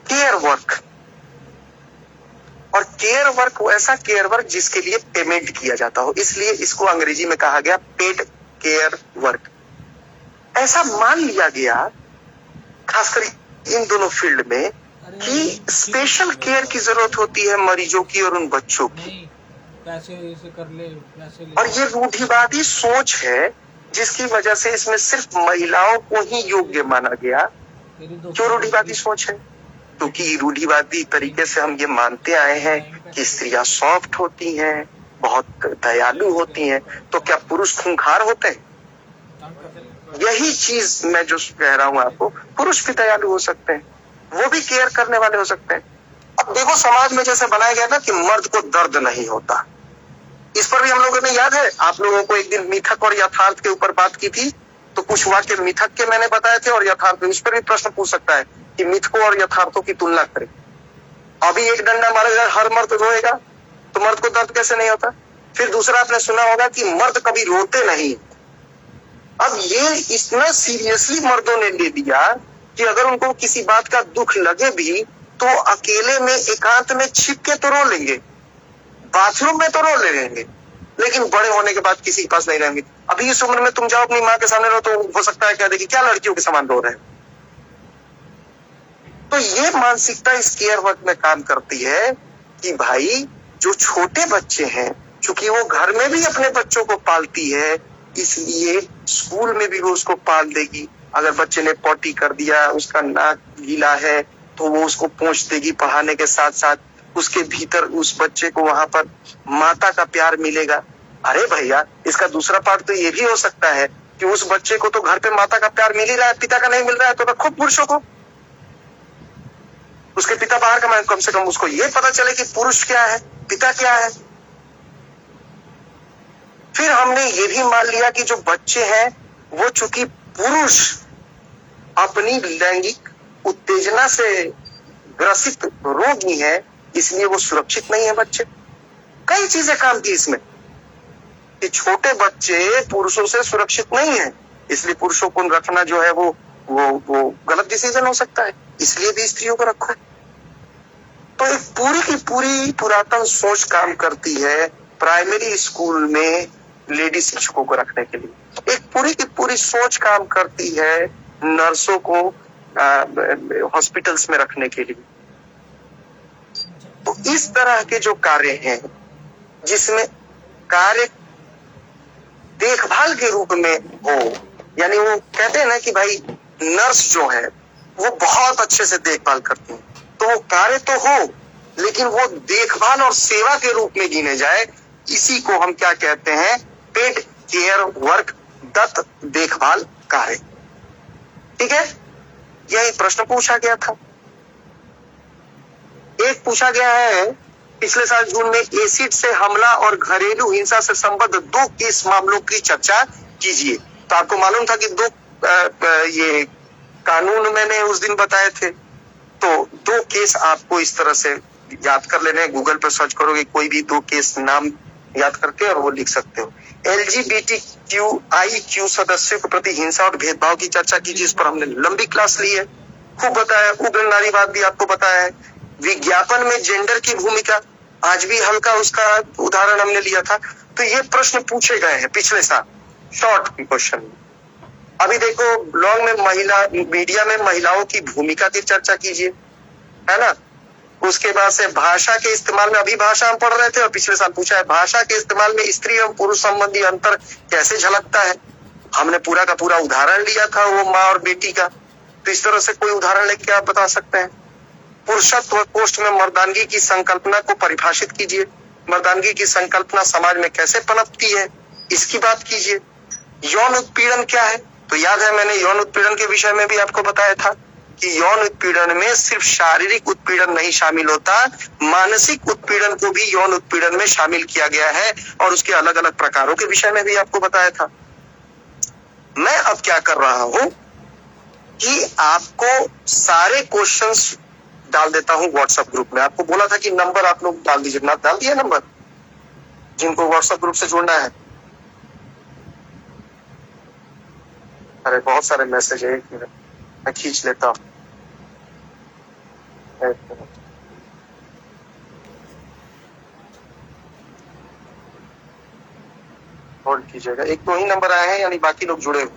केयर वर्क। और केयर वर्क वैसा केयर वर्क जिसके लिए पेमेंट किया जाता हो, इसलिए इसको अंग्रेजी में कहा गया पेड केयर वर्क। ऐसा मान लिया गया खासकर इन दोनों फील्ड में कि स्पेशल केयर की जरूरत होती है मरीजों की और उन बच्चों की। पैसे ऐसे कर ले, पैसे ले। और ये रूढ़िवादी सोच है जिसकी वजह से इसमें सिर्फ महिलाओं को ही योग्य माना गया। क्यों रूढ़िवादी सोच है? क्योंकि रूढ़िवादी तरीके से हम ये मानते आए हैं कि स्त्रियां सॉफ्ट होती हैं, बहुत दयालु होती हैं। तो क्या पुरुष खूंखार होते हैं? यही चीज मैं जो कह रहा हूं आपको, पुरुष भी दयालु हो सकते हैं, वो भी केयर करने वाले हो सकते हैं। अब देखो समाज में जैसे बनाया गया था कि मर्द को दर्द नहीं होता, इस पर भी हम लोगों ने याद है आप लोगों को एक दिन मिथक और यथार्थ के ऊपर बात की थी, तो कुछ वाक्य मिथक के मैंने बताए थे और यथार्थ के। इस पर भी प्रश्न पूछ सकता है कि मिथकों और यथार्थों की तुलना करें। अभी एक डंडा मारेगा हर मर्द रोएगा, तो मर्द को दर्द कैसे नहीं होता? फिर दूसरा आपने सुना होगा कि मर्द कभी रोते नहीं। अब ये इतना सीरियसली मर्दों ने ले लिया कि अगर उनको किसी बात का दुख लगे भी तो अकेले में एकांत में छिप के तो रो लेंगे, बाथरूम में तो रो ले रहेंगे, लेकिन बड़े होने के बाद किसी के पास नहीं रहेंगे। अभी इस उम्र में तुम जाओ अपनी माँ के सामने रो, तो हो सकता है क्या देखिए क्या लड़कियों के समान रो रहे हैं। तो ये मानसिकता इस केयर वर्क में काम करती है कि भाई जो छोटे बच्चे हैं, चूंकि वो घर में भी अपने बच्चों को पालती है, इसलिए स्कूल में भी वो उसको पाल देगी। अगर बच्चे ने पॉटी कर दिया, उसका नाक गीला है, तो वो उसको पोंछ देगी। पढ़ाने के साथ साथ उसके भीतर उस बच्चे को वहां पर माता का प्यार मिलेगा। अरे भैया, इसका दूसरा पार्ट तो ये भी हो सकता है कि उस बच्चे को तो घर पे माता का प्यार मिल ही रहा है, पिता का नहीं मिल रहा है, तो रखो पुरुषों को, उसके पिता बाहर कमाए, कम से कम उसको ये पता चले कि पुरुष क्या है, पिता क्या है। फिर हमने ये भी मान लिया कि जो बच्चे हैं वो चूंकि पुरुष अपनी लैंगिक उत्तेजना से ग्रसित रोगी है, इसलिए वो सुरक्षित नहीं है बच्चे। कई चीजें काम की इसमें कि छोटे बच्चे पुरुषों से सुरक्षित नहीं है, इसलिए पुरुषों को रखना जो है वो गलत डिसीजन हो सकता है, इसलिए भी स्त्रियों को रखो। तो एक पूरी की पूरी पुरातन सोच काम करती है प्राइमरी स्कूल में लेडी शिक्षकों को रखने के लिए। एक पूरी की पूरी सोच काम करती है नर्सों को हॉस्पिटल्स में रखने के लिए। तो इस तरह के जो कार्य हैं, जिसमें कार्य देखभाल के रूप में हो, यानी वो कहते हैं ना कि भाई नर्स जो है वो बहुत अच्छे से देखभाल करती है, तो वो कार्य तो हो लेकिन वो देखभाल और सेवा के रूप में गिने जाए, इसी को हम क्या कहते हैं, पेड केयर वर्क, दत्त देखभाल कार्य। ठीक है, यह एक प्रश्न पूछा गया था। एक पूछा गया है पिछले साल जून में, एसिड से हमला और घरेलू हिंसा से संबद्ध 2 केस मामलों की चर्चा कीजिए। तो आपको मालूम था कि 2 ये कानून मैंने उस दिन बताए थे, तो 2 केस आपको इस तरह से याद कर लेने, गूगल पर सर्च करोगे कोई भी 2 केस नाम याद करके और वो लिख सकते हो। LGBTQIQ सदस्यों के प्रति हिंसा और भेदभाव की चर्चा कीजिए, इस पर हमने लंबी क्लास ली है, खूब बताया। उग्र नारीवाद भी आपको बताया है। विज्ञापन में जेंडर की भूमिका, आज भी हल्का उसका उदाहरण हमने लिया था। तो ये प्रश्न पूछे गए हैं पिछले साल शॉर्ट क्वेश्चन। अभी देखो लॉन्ग में मीडिया में महिलाओं की भूमिका की चर्चा कीजिए, है ना। उसके बाद से भाषा के इस्तेमाल में, अभी भाषा हम पढ़ रहे थे और पिछले साल पूछा है भाषा के इस्तेमाल में स्त्री एवं पुरुष संबंधी अंतर कैसे झलकता है। हमने पूरा का पूरा उदाहरण लिया था वो माँ और बेटी का। तो इस तरह से कोई उदाहरण लेके आप बता सकते हैं। पुरुषत्व कोष्ठ में मर्दानगी की संकल्पना को परिभाषित कीजिए। मर्दानगी की संकल्पना समाज में कैसे पनपती है, इसकी बात कीजिए। यौन उत्पीड़न क्या है, तो याद है मैंने यौन उत्पीड़न के विषय में भी आपको बताया था कि यौन उत्पीड़न में सिर्फ शारीरिक उत्पीड़न नहीं शामिल होता, मानसिक उत्पीड़न को भी यौन उत्पीड़न में शामिल किया गया है, और उसके अलग अलग प्रकारों के विषय में भी आपको बताया था। मैं अब क्या कर रहा हूं कि आपको सारे क्वेश्चंस डाल देता हूं व्हाट्सएप ग्रुप में। आपको बोला था कि नंबर आप लोग डाल दीजिए, ना डाल दिया नंबर जिनको व्हाट्सएप ग्रुप से जुड़ना है। अरे बहुत सारे मैसेज है, एक मिनट मैं खींच लेता हूं। होल्ड कीजिएगा, 1-2 ही नंबर आए हैं, यानी बाकी लोग जुड़े हुए।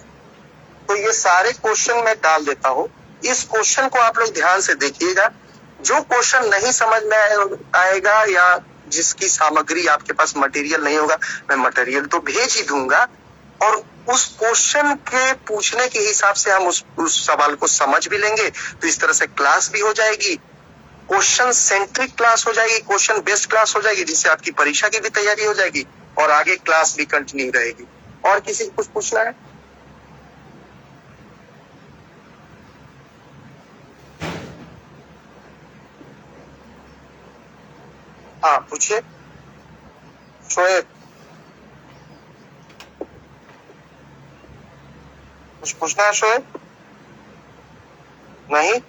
तो ये सारे क्वेश्चन मैं डाल देता हूं। इस क्वेश्चन को आप लोग ध्यान से देखिएगा। जो क्वेश्चन नहीं समझ में आएगा या जिसकी सामग्री आपके पास मटेरियल नहीं होगा, मैं मटेरियल तो भेज ही दूंगा, और उस क्वेश्चन के पूछने के हिसाब से हम उस सवाल को समझ भी लेंगे। तो इस तरह से क्लास भी हो जाएगी, क्वेश्चन सेंट्रिक क्लास हो जाएगी, क्वेश्चन बेस्ड क्लास हो जाएगी, जिससे आपकी परीक्षा की भी तैयारी हो जाएगी और आगे क्लास भी कंटिन्यू रहेगी। और किसी को कुछ पूछना है? हाँ पूछिए। शोएब, कुछ पूछना है शोएब? नहीं?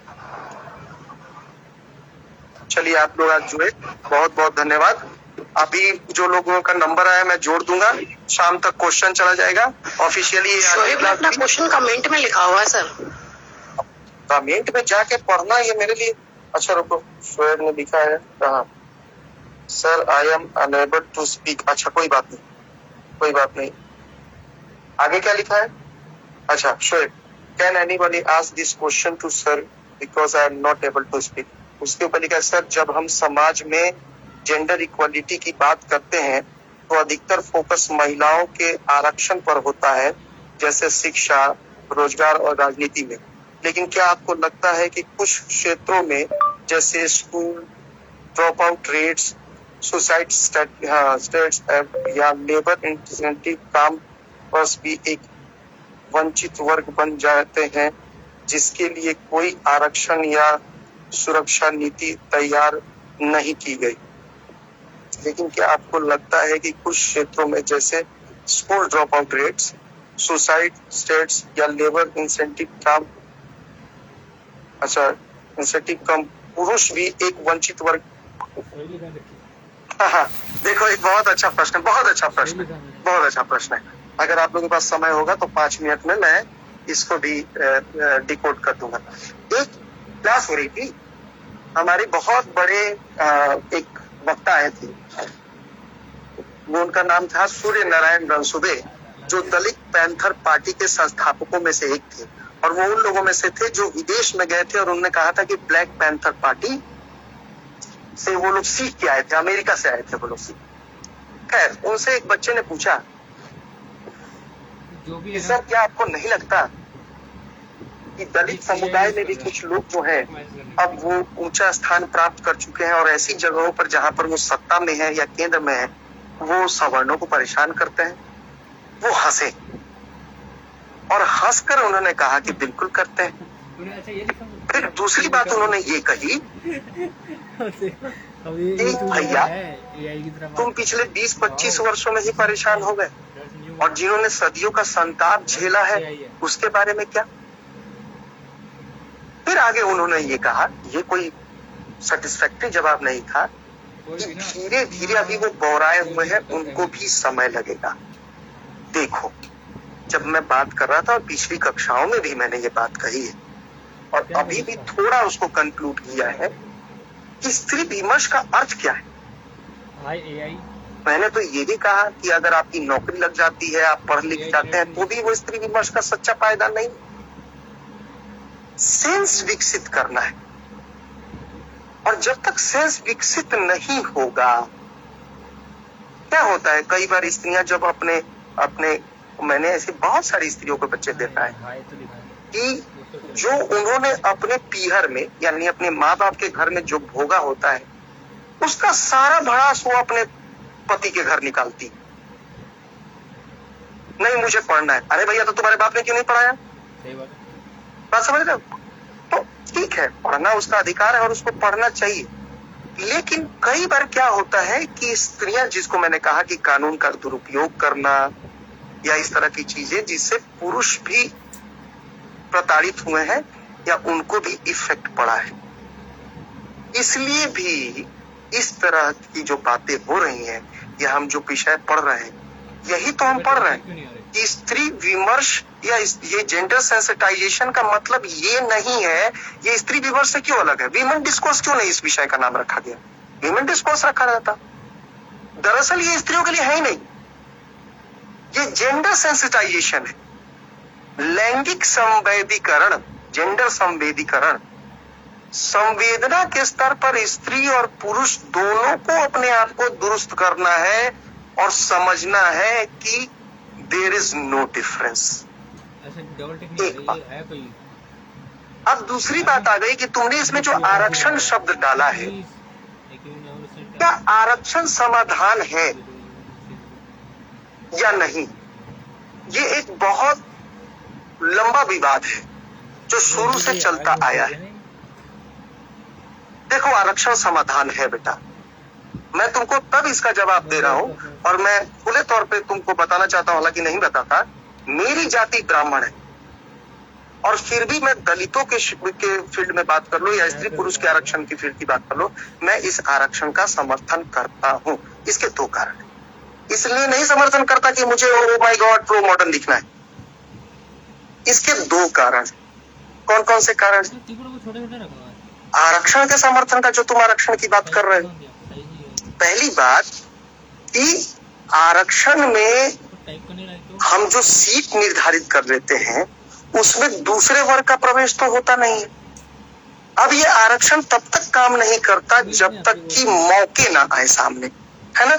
चलिए आप लोग आज जुड़े, बहुत बहुत धन्यवाद। अभी जो लोगों का नंबर आया मैं जोड़ दूंगा, शाम तक क्वेश्चन चला जाएगा ऑफिशियली। शोएब ने अपना क्वेश्चन कमेंट में लिखा हुआ है सर। कमेंट में जाके पढ़ना ये मेरे लिए, अच्छा रुको, शोएब ने लिखा है कहाँ? Sir I am unable to speak. अच्छा कोई बात नहीं, कोई बात नहीं। आगे क्या लिखा है? अच्छा Shoaib, can anybody ask this question to sir because I am not able to speak. उसके ऊपर लिखा है सर जब हम समाज में जेंडर इक्वालिटी की बात करते हैं तो अधिकतर फोकस महिलाओं के आरक्षण पर होता है, जैसे शिक्षा, रोजगार और राजनीति में। लेकिन क्या आपको लगता है कि कुछ क्षेत्रों में जैसे school drop out rates, suicide states या लेबर इंटेंसिव काम बस भी एक वंचित वर्ग बन जाते हैं जिसके लिए कोई आरक्षण या सुरक्षा नीति तैयार नहीं की गई? लेकिन क्या आपको लगता है कि कुछ क्षेत्रों में जैसे school drop out rates, suicide states या लेबर इंसेंटिव काम, अच्छा इंसेंटिव कम, पुरुष भी एक वंचित वर्ग? हाँ, देखो एक बहुत अच्छा प्रश्न है, बहुत अच्छा प्रश्न है, बहुत अच्छा प्रश्न है। अगर आप लोगों के पास समय होगा तो 5 मिनट में मैं इसको भी डिकोड कर दूंगा। एक क्लास हो रही थी, हमारे बहुत बड़े एक वक्ता आए थे, वो उनका नाम था सूर्य नारायण रणसुभे, जो दलित पैंथर पार्टी के संस्थापकों में से एक थे। और वो उन लोगों में से थे जो विदेश में गए थे और उन्होंने कहा था कि ब्लैक पैंथर पार्टी से वो लोग सीख के आए थे, अमेरिका से आए थे वो लोग सीख। खैर उनसे एक बच्चे ने पूछा कि सर क्या आपको नहीं लगता कि दलित समुदाय में भी कुछ लोग जो है अब वो ऊंचा स्थान प्राप्त कर चुके हैं और ऐसी जगहों पर जहां पर वो सत्ता में है या केंद्र में है वो सवर्णों को परेशान करते हैं? वो हंसे और हंसकर उन्होंने कहा कि बिल्कुल करते हैं। फिर दूसरी बात उन्होंने ये कही कि भैया तुम पिछले 20-25 वर्षों में ही परेशान हो गए और जिन्होंने सदियों का संताप झेला है उसके बारे में क्या? फिर आगे उन्होंने ये कहा, ये कोई सेटिस्फैक्टरी जवाब नहीं था, कि धीरे धीरे अभी वो बौराए हुए हैं, उनको भी समय लगेगा। देखो जब मैं बात कर रहा था और पिछली कक्षाओं में भी मैंने ये बात कही है और अभी भी थोड़ा उसको कंक्लूड किया है कि स्त्री विमर्श का अर्थ क्या है। मैंने तो ये भी कहा कि अगर आपकी नौकरी लग जाती है, आप पढ़ लिख जाते हैं, तो भी वो स्त्री विमर्श का सच्चा फायदा नहीं। सेंस विकसित करना है और जब तक सेंस विकसित नहीं होगा, क्या होता है कई बार स्त्रियां जब अपने मैंने ऐसी बहुत सारी स्त्रियों को बच्चे देखा है कि जो उन्होंने अपने पीहर में यानी अपने माँ बाप के घर में जो भोगा होता है उसका सारा भड़ास वो अपने पति के घर निकालती। नहीं मुझे पढ़ना है, अरे भैया तो तुम्हारे बाप ने क्यों नहीं पढ़ाया? बात समझ रहे हो? तो ठीक है, पढ़ना उसका अधिकार है और उसको पढ़ना चाहिए। लेकिन कई बार क्या होता है कि स्त्रियां, जिसको मैंने कहा कि कानून का दुरुपयोग करना या इस तरह की चीजें जिससे पुरुष भी प्रताड़ित हुए हैं या उनको भी इफेक्ट पड़ा है, इसलिए भी इस तरह की जो बातें हो रही हैं या हम जो विषय पढ़ रहे हैं, यही तो हम पढ़ रहे हैं कि स्त्री विमर्श या ये जेंडर सेंसिटाइजेशन का मतलब ये नहीं है। ये स्त्री विमर्श से क्यों अलग है? वीमेन डिस्कोर्स क्यों नहीं इस विषय का नाम रखा गया? वीमेन डिस्कोर्स रखा जाता। दरअसल ये स्त्रियों के लिए है ही नहीं, ये जेंडर सेंसिटाइजेशन है, लैंगिक संवेदीकरण, जेंडर संवेदीकरण। संवेदना के स्तर पर स्त्री और पुरुष दोनों को अपने आप को दुरुस्त करना है और समझना है कि देयर इज नो डिफरेंस। एक बात। अब दूसरी बात आ गई कि तुमने इसमें जो आरक्षण शब्द डाला है, क्या आरक्षण समाधान है या नहीं? ये एक बहुत लंबा विवाद है जो शुरू से चलता आया है। देखो आरक्षण समाधान है बेटा, मैं तुमको तब इसका जवाब दे रहा हूं और मैं खुले तौर पे तुमको बताना चाहता हूं, हालांकि नहीं बताता, मेरी जाति ब्राह्मण है और फिर भी मैं दलितों के फील्ड में बात कर लो या स्त्री पुरुष के आरक्षण की फील्ड की बात कर लो, मैं इस आरक्षण का समर्थन करता हूं। इसके दो कारण है। इसलिए नहीं समर्थन करता कि मुझे ओ माय गॉड प्रो मॉडर्न दिखना है। इसके दो कारण। कौन कौन से कारण? आरक्षण के समर्थन का, जो तुम आरक्षण की बात कर रहे हो, पहली बात कि आरक्षण में हम जो सीट निर्धारित कर लेते हैं उसमें दूसरे वर्ग का प्रवेश तो होता नहीं है। अब ये आरक्षण तब तक काम नहीं करता जब तक कि मौके ना आए सामने, है ना,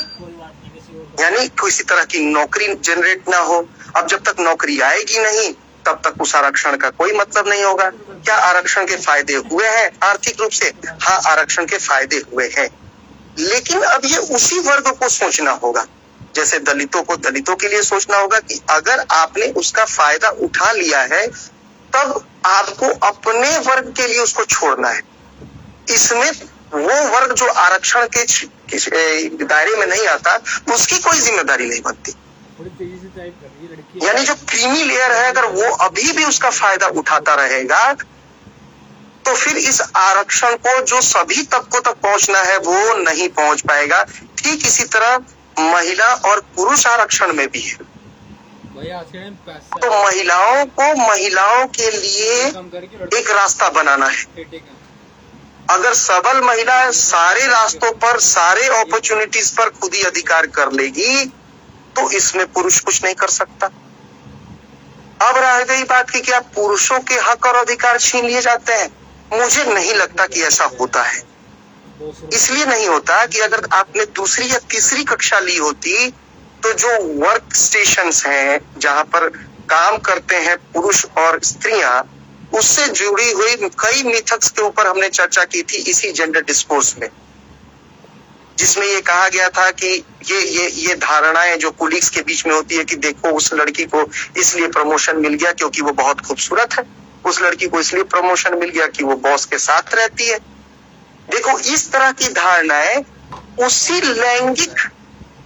यानी किसी तरह की नौकरी जनरेट ना हो। अब जब तक नौकरी आएगी नहीं तब तक उस आरक्षण का कोई मतलब नहीं होगा। क्या आरक्षण के फायदे हुए हैं आर्थिक रूप से? हाँ, आरक्षण के फायदे हुए हैं, लेकिन अब ये उसी वर्ग को सोचना होगा। जैसे दलितों को दलितों के लिए सोचना होगा कि अगर आपने उसका फायदा उठा लिया है तब आपको अपने वर्ग के लिए उसको छोड़ना है। इसमें वो वर्ग जो आरक्षण के दायरे में नहीं आता उसकी कोई जिम्मेदारी नहीं बनती। यानी जो क्रीमी लेयर है अगर वो अभी भी उसका फायदा उठाता रहेगा तो फिर इस आरक्षण को जो सभी तबकों तक पहुंचना है वो नहीं पहुंच पाएगा। ठीक इसी तरह महिला और पुरुष आरक्षण में भी है। तो महिलाओं को महिलाओं के लिए एक रास्ता बनाना है। अगर सबल महिला सारे रास्तों पर सारे अपॉर्चुनिटीज पर खुद ही अधिकार कर लेगी तो इसमें पुरुष कुछ नहीं कर सकता। अब रह गई बात की क्या पुरुषों के हक और अधिकार छीन लिए जाते हैं? मुझे नहीं लगता कि ऐसा होता है। इसलिए नहीं होता कि अगर आपने दूसरी या तीसरी कक्षा ली होती तो जो वर्क स्टेशंस हैं जहां पर काम करते हैं पुरुष और स्त्रियां, उससे जुड़ी हुई कई मिथक्स के ऊपर हमने चर्चा की थी इसी जेंडर डिस्कोर्स में, जिसमें ये कहा गया था कि ये धारणाएं जो कुलीग्स के बीच में होती है कि देखो उस लड़की को इसलिए प्रमोशन मिल गया क्योंकि वो बहुत खूबसूरत है, उस लड़की को इसलिए प्रमोशन मिल गया कि वो बॉस के साथ रहती है। देखो इस तरह की धारणाएं उसी लैंगिक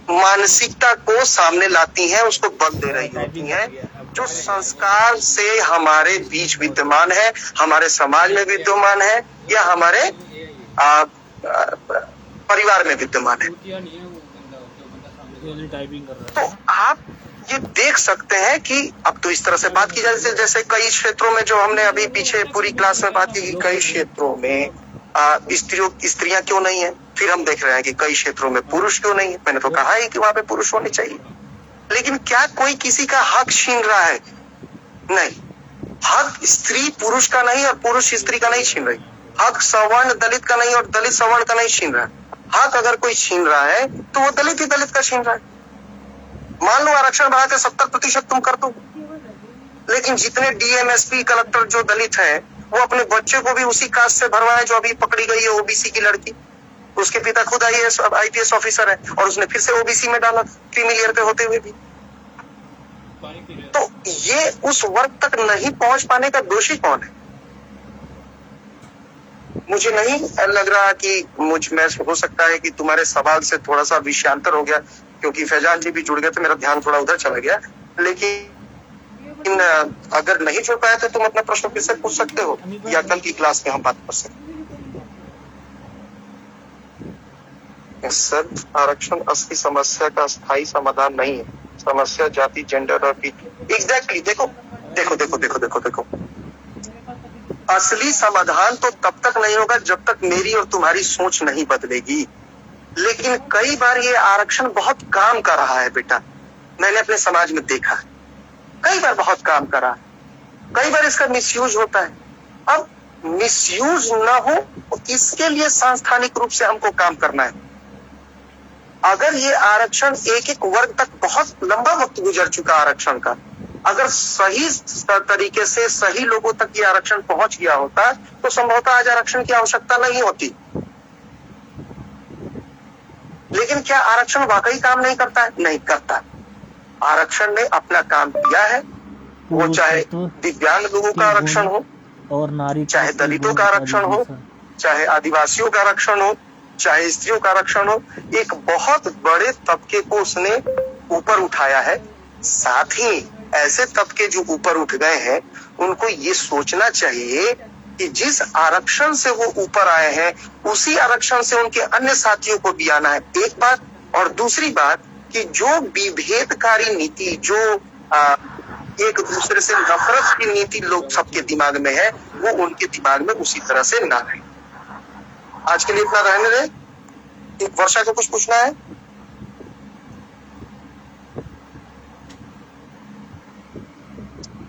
मानसिकता को सामने लाती हैं, उसको बल दे रही होती हैं जो संस्कार से हमारे बीच विद्यमान है, हमारे समाज में विद्यमान है या हमारे परिवार में विद्यमान है। तो आप ये देख सकते हैं कि अब तो इस तरह से बात की जाए जैसे कई क्षेत्रों में जो हमने अभी पीछे पूरी क्लास में बात की, कई क्षेत्रों में स्त्रियां क्यों नहीं है, फिर हम देख रहे हैं कि कई क्षेत्रों में पुरुष क्यों नहीं है। मैंने तो कहा ही कि वहां पे पुरुष होने चाहिए, लेकिन क्या कोई किसी का हक छीन रहा है? नहीं, हक स्त्री पुरुष का नहीं और पुरुष स्त्री का नहीं छीन रही, हक सवर्ण दलित का नहीं और दलित सवर्ण का नहीं छीन रहा। हक अगर कोई छीन रहा है तो वो दलित ही दलित का छीन रहा है। मान लो आरक्षण बढ़ा के 70% तुम कर दो, लेकिन जितने डीएमएसपी कलेक्टर जो दलित है वो अपने बच्चे को भी उसी कास्ट से भरवाए जो अभी पकड़ी गई है ओबीसी की लड़की, उसके पिता खुद आईपीएस ऑफिसर है और उसने फिर से ओबीसी में डाला क्रीमी लेयर पे होते हुए भी। तो ये उस वर्ग तक नहीं पहुंच पाने का दोषी कौन है? मुझे नहीं लग रहा कि मैं हो सकता है कि तुम्हारे सवाल से थोड़ा सा विषयांतर हो गया क्योंकि फैजान जी भी जुड़ गए थे, मेरा ध्यान थोड़ा उधर चला गया। लेकिन अगर नहीं जुड़ पाया तो तुम अपना प्रश्न फिर से पूछ सकते हो या कल की क्लास में हम बात कर सकते हैं। सर, आरक्षण असली समस्या का स्थायी समाधान नहीं है, समस्या जाति जेंडर और एग्जैक्टली देखो देखो देखो देखो देखो देखो असली समाधान तो तब तक नहीं होगा जब तक मेरी और तुम्हारी सोच नहीं बदलेगी। लेकिन कई बार ये आरक्षण बहुत काम कर रहा है बेटा, मैंने अपने समाज में देखा है, कई बार बहुत काम कर रहा है, कई बार इसका मिसयूज होता है। अब मिसयूज ना हो इसके लिए सांस्थानिक रूप से हमको काम करना है। अगर ये आरक्षण एक एक वर्ग तक बहुत लंबा वक्त गुजर चुका आरक्षण का, अगर सही तरीके से सही लोगों तक ये आरक्षण पहुंच गया होता तो संभवतः आज आरक्षण की आवश्यकता नहीं होती। लेकिन क्या आरक्षण वाकई काम नहीं करता है? नहीं करता। आरक्षण ने अपना काम किया है, वो चाहे दिव्यांग लोगों का आरक्षण हो और नारी, चाहे दलितों का आरक्षण हो, चाहे आदिवासियों का आरक्षण हो, चाहे स्त्रियों का आरक्षण हो, एक बहुत बड़े तबके को उसने ऊपर उठाया है। साथ ही ऐसे तबके जो ऊपर उठ गए हैं उनको ये सोचना चाहिए कि जिस आरक्षण से वो ऊपर आए हैं उसी आरक्षण से उनके अन्य साथियों को भी आना है, एक बात। और दूसरी बात कि जो विभेदकारी नीति, जो एक दूसरे से नफरत की नीति लोग सबके दिमाग में है, वो उनके दिमाग में उसी तरह से ना रहे। आज के लिए इतना रहने दें। वर्षा को कुछ पूछना है?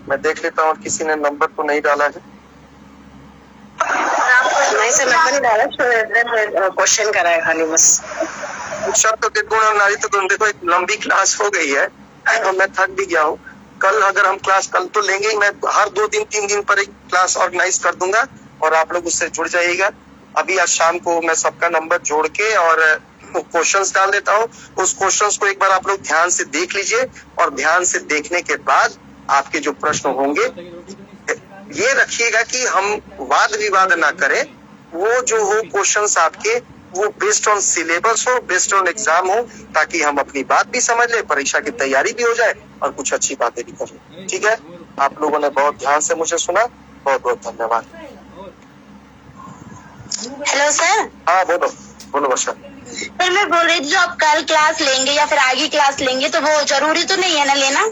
मैं देख लेता हूँ किसी ने नंबर तो नहीं डाला है। नहीं सर, नंबर नहीं डाला, क्वेश्चन करा है खाली बस। शब्द के गुण और नारी तो देखो, एक लंबी क्लास हो गई है और मैं थक भी गया हूँ। कल अगर हम क्लास कल तो लेंगे ही, मैं हर 2 दिन 3 दिन पर एक क्लास ऑर्गेनाइज कर दूंगा और आप लोग उससे जुड़ जाइएगा। अभी आज शाम को मैं सबका नंबर जोड़ के और क्वेश्चंस डाल देता हूँ। उस क्वेश्चंस को एक बार आप लोग ध्यान से देख लीजिए और ध्यान से देखने के बाद आपके जो प्रश्न होंगे ये रखिएगा कि हम वाद विवाद ना करें। वो जो हो क्वेश्चंस आपके वो बेस्ड ऑन सिलेबस हो, बेस्ड ऑन एग्जाम हो, ताकि हम अपनी बात भी समझ ले, परीक्षा की तैयारी भी हो जाए और कुछ अच्छी बातें भी कर लें। ठीक है, आप लोगों ने बहुत ध्यान से मुझे सुना, बहुत बहुत धन्यवाद। Hello sir. हाँ बोलो बोलो वर्षा। सर मैं बोल रही थी, जो आप कल क्लास लेंगे या फिर आगे क्लास लेंगे तो वो जरूरी तो नहीं है ना लेना?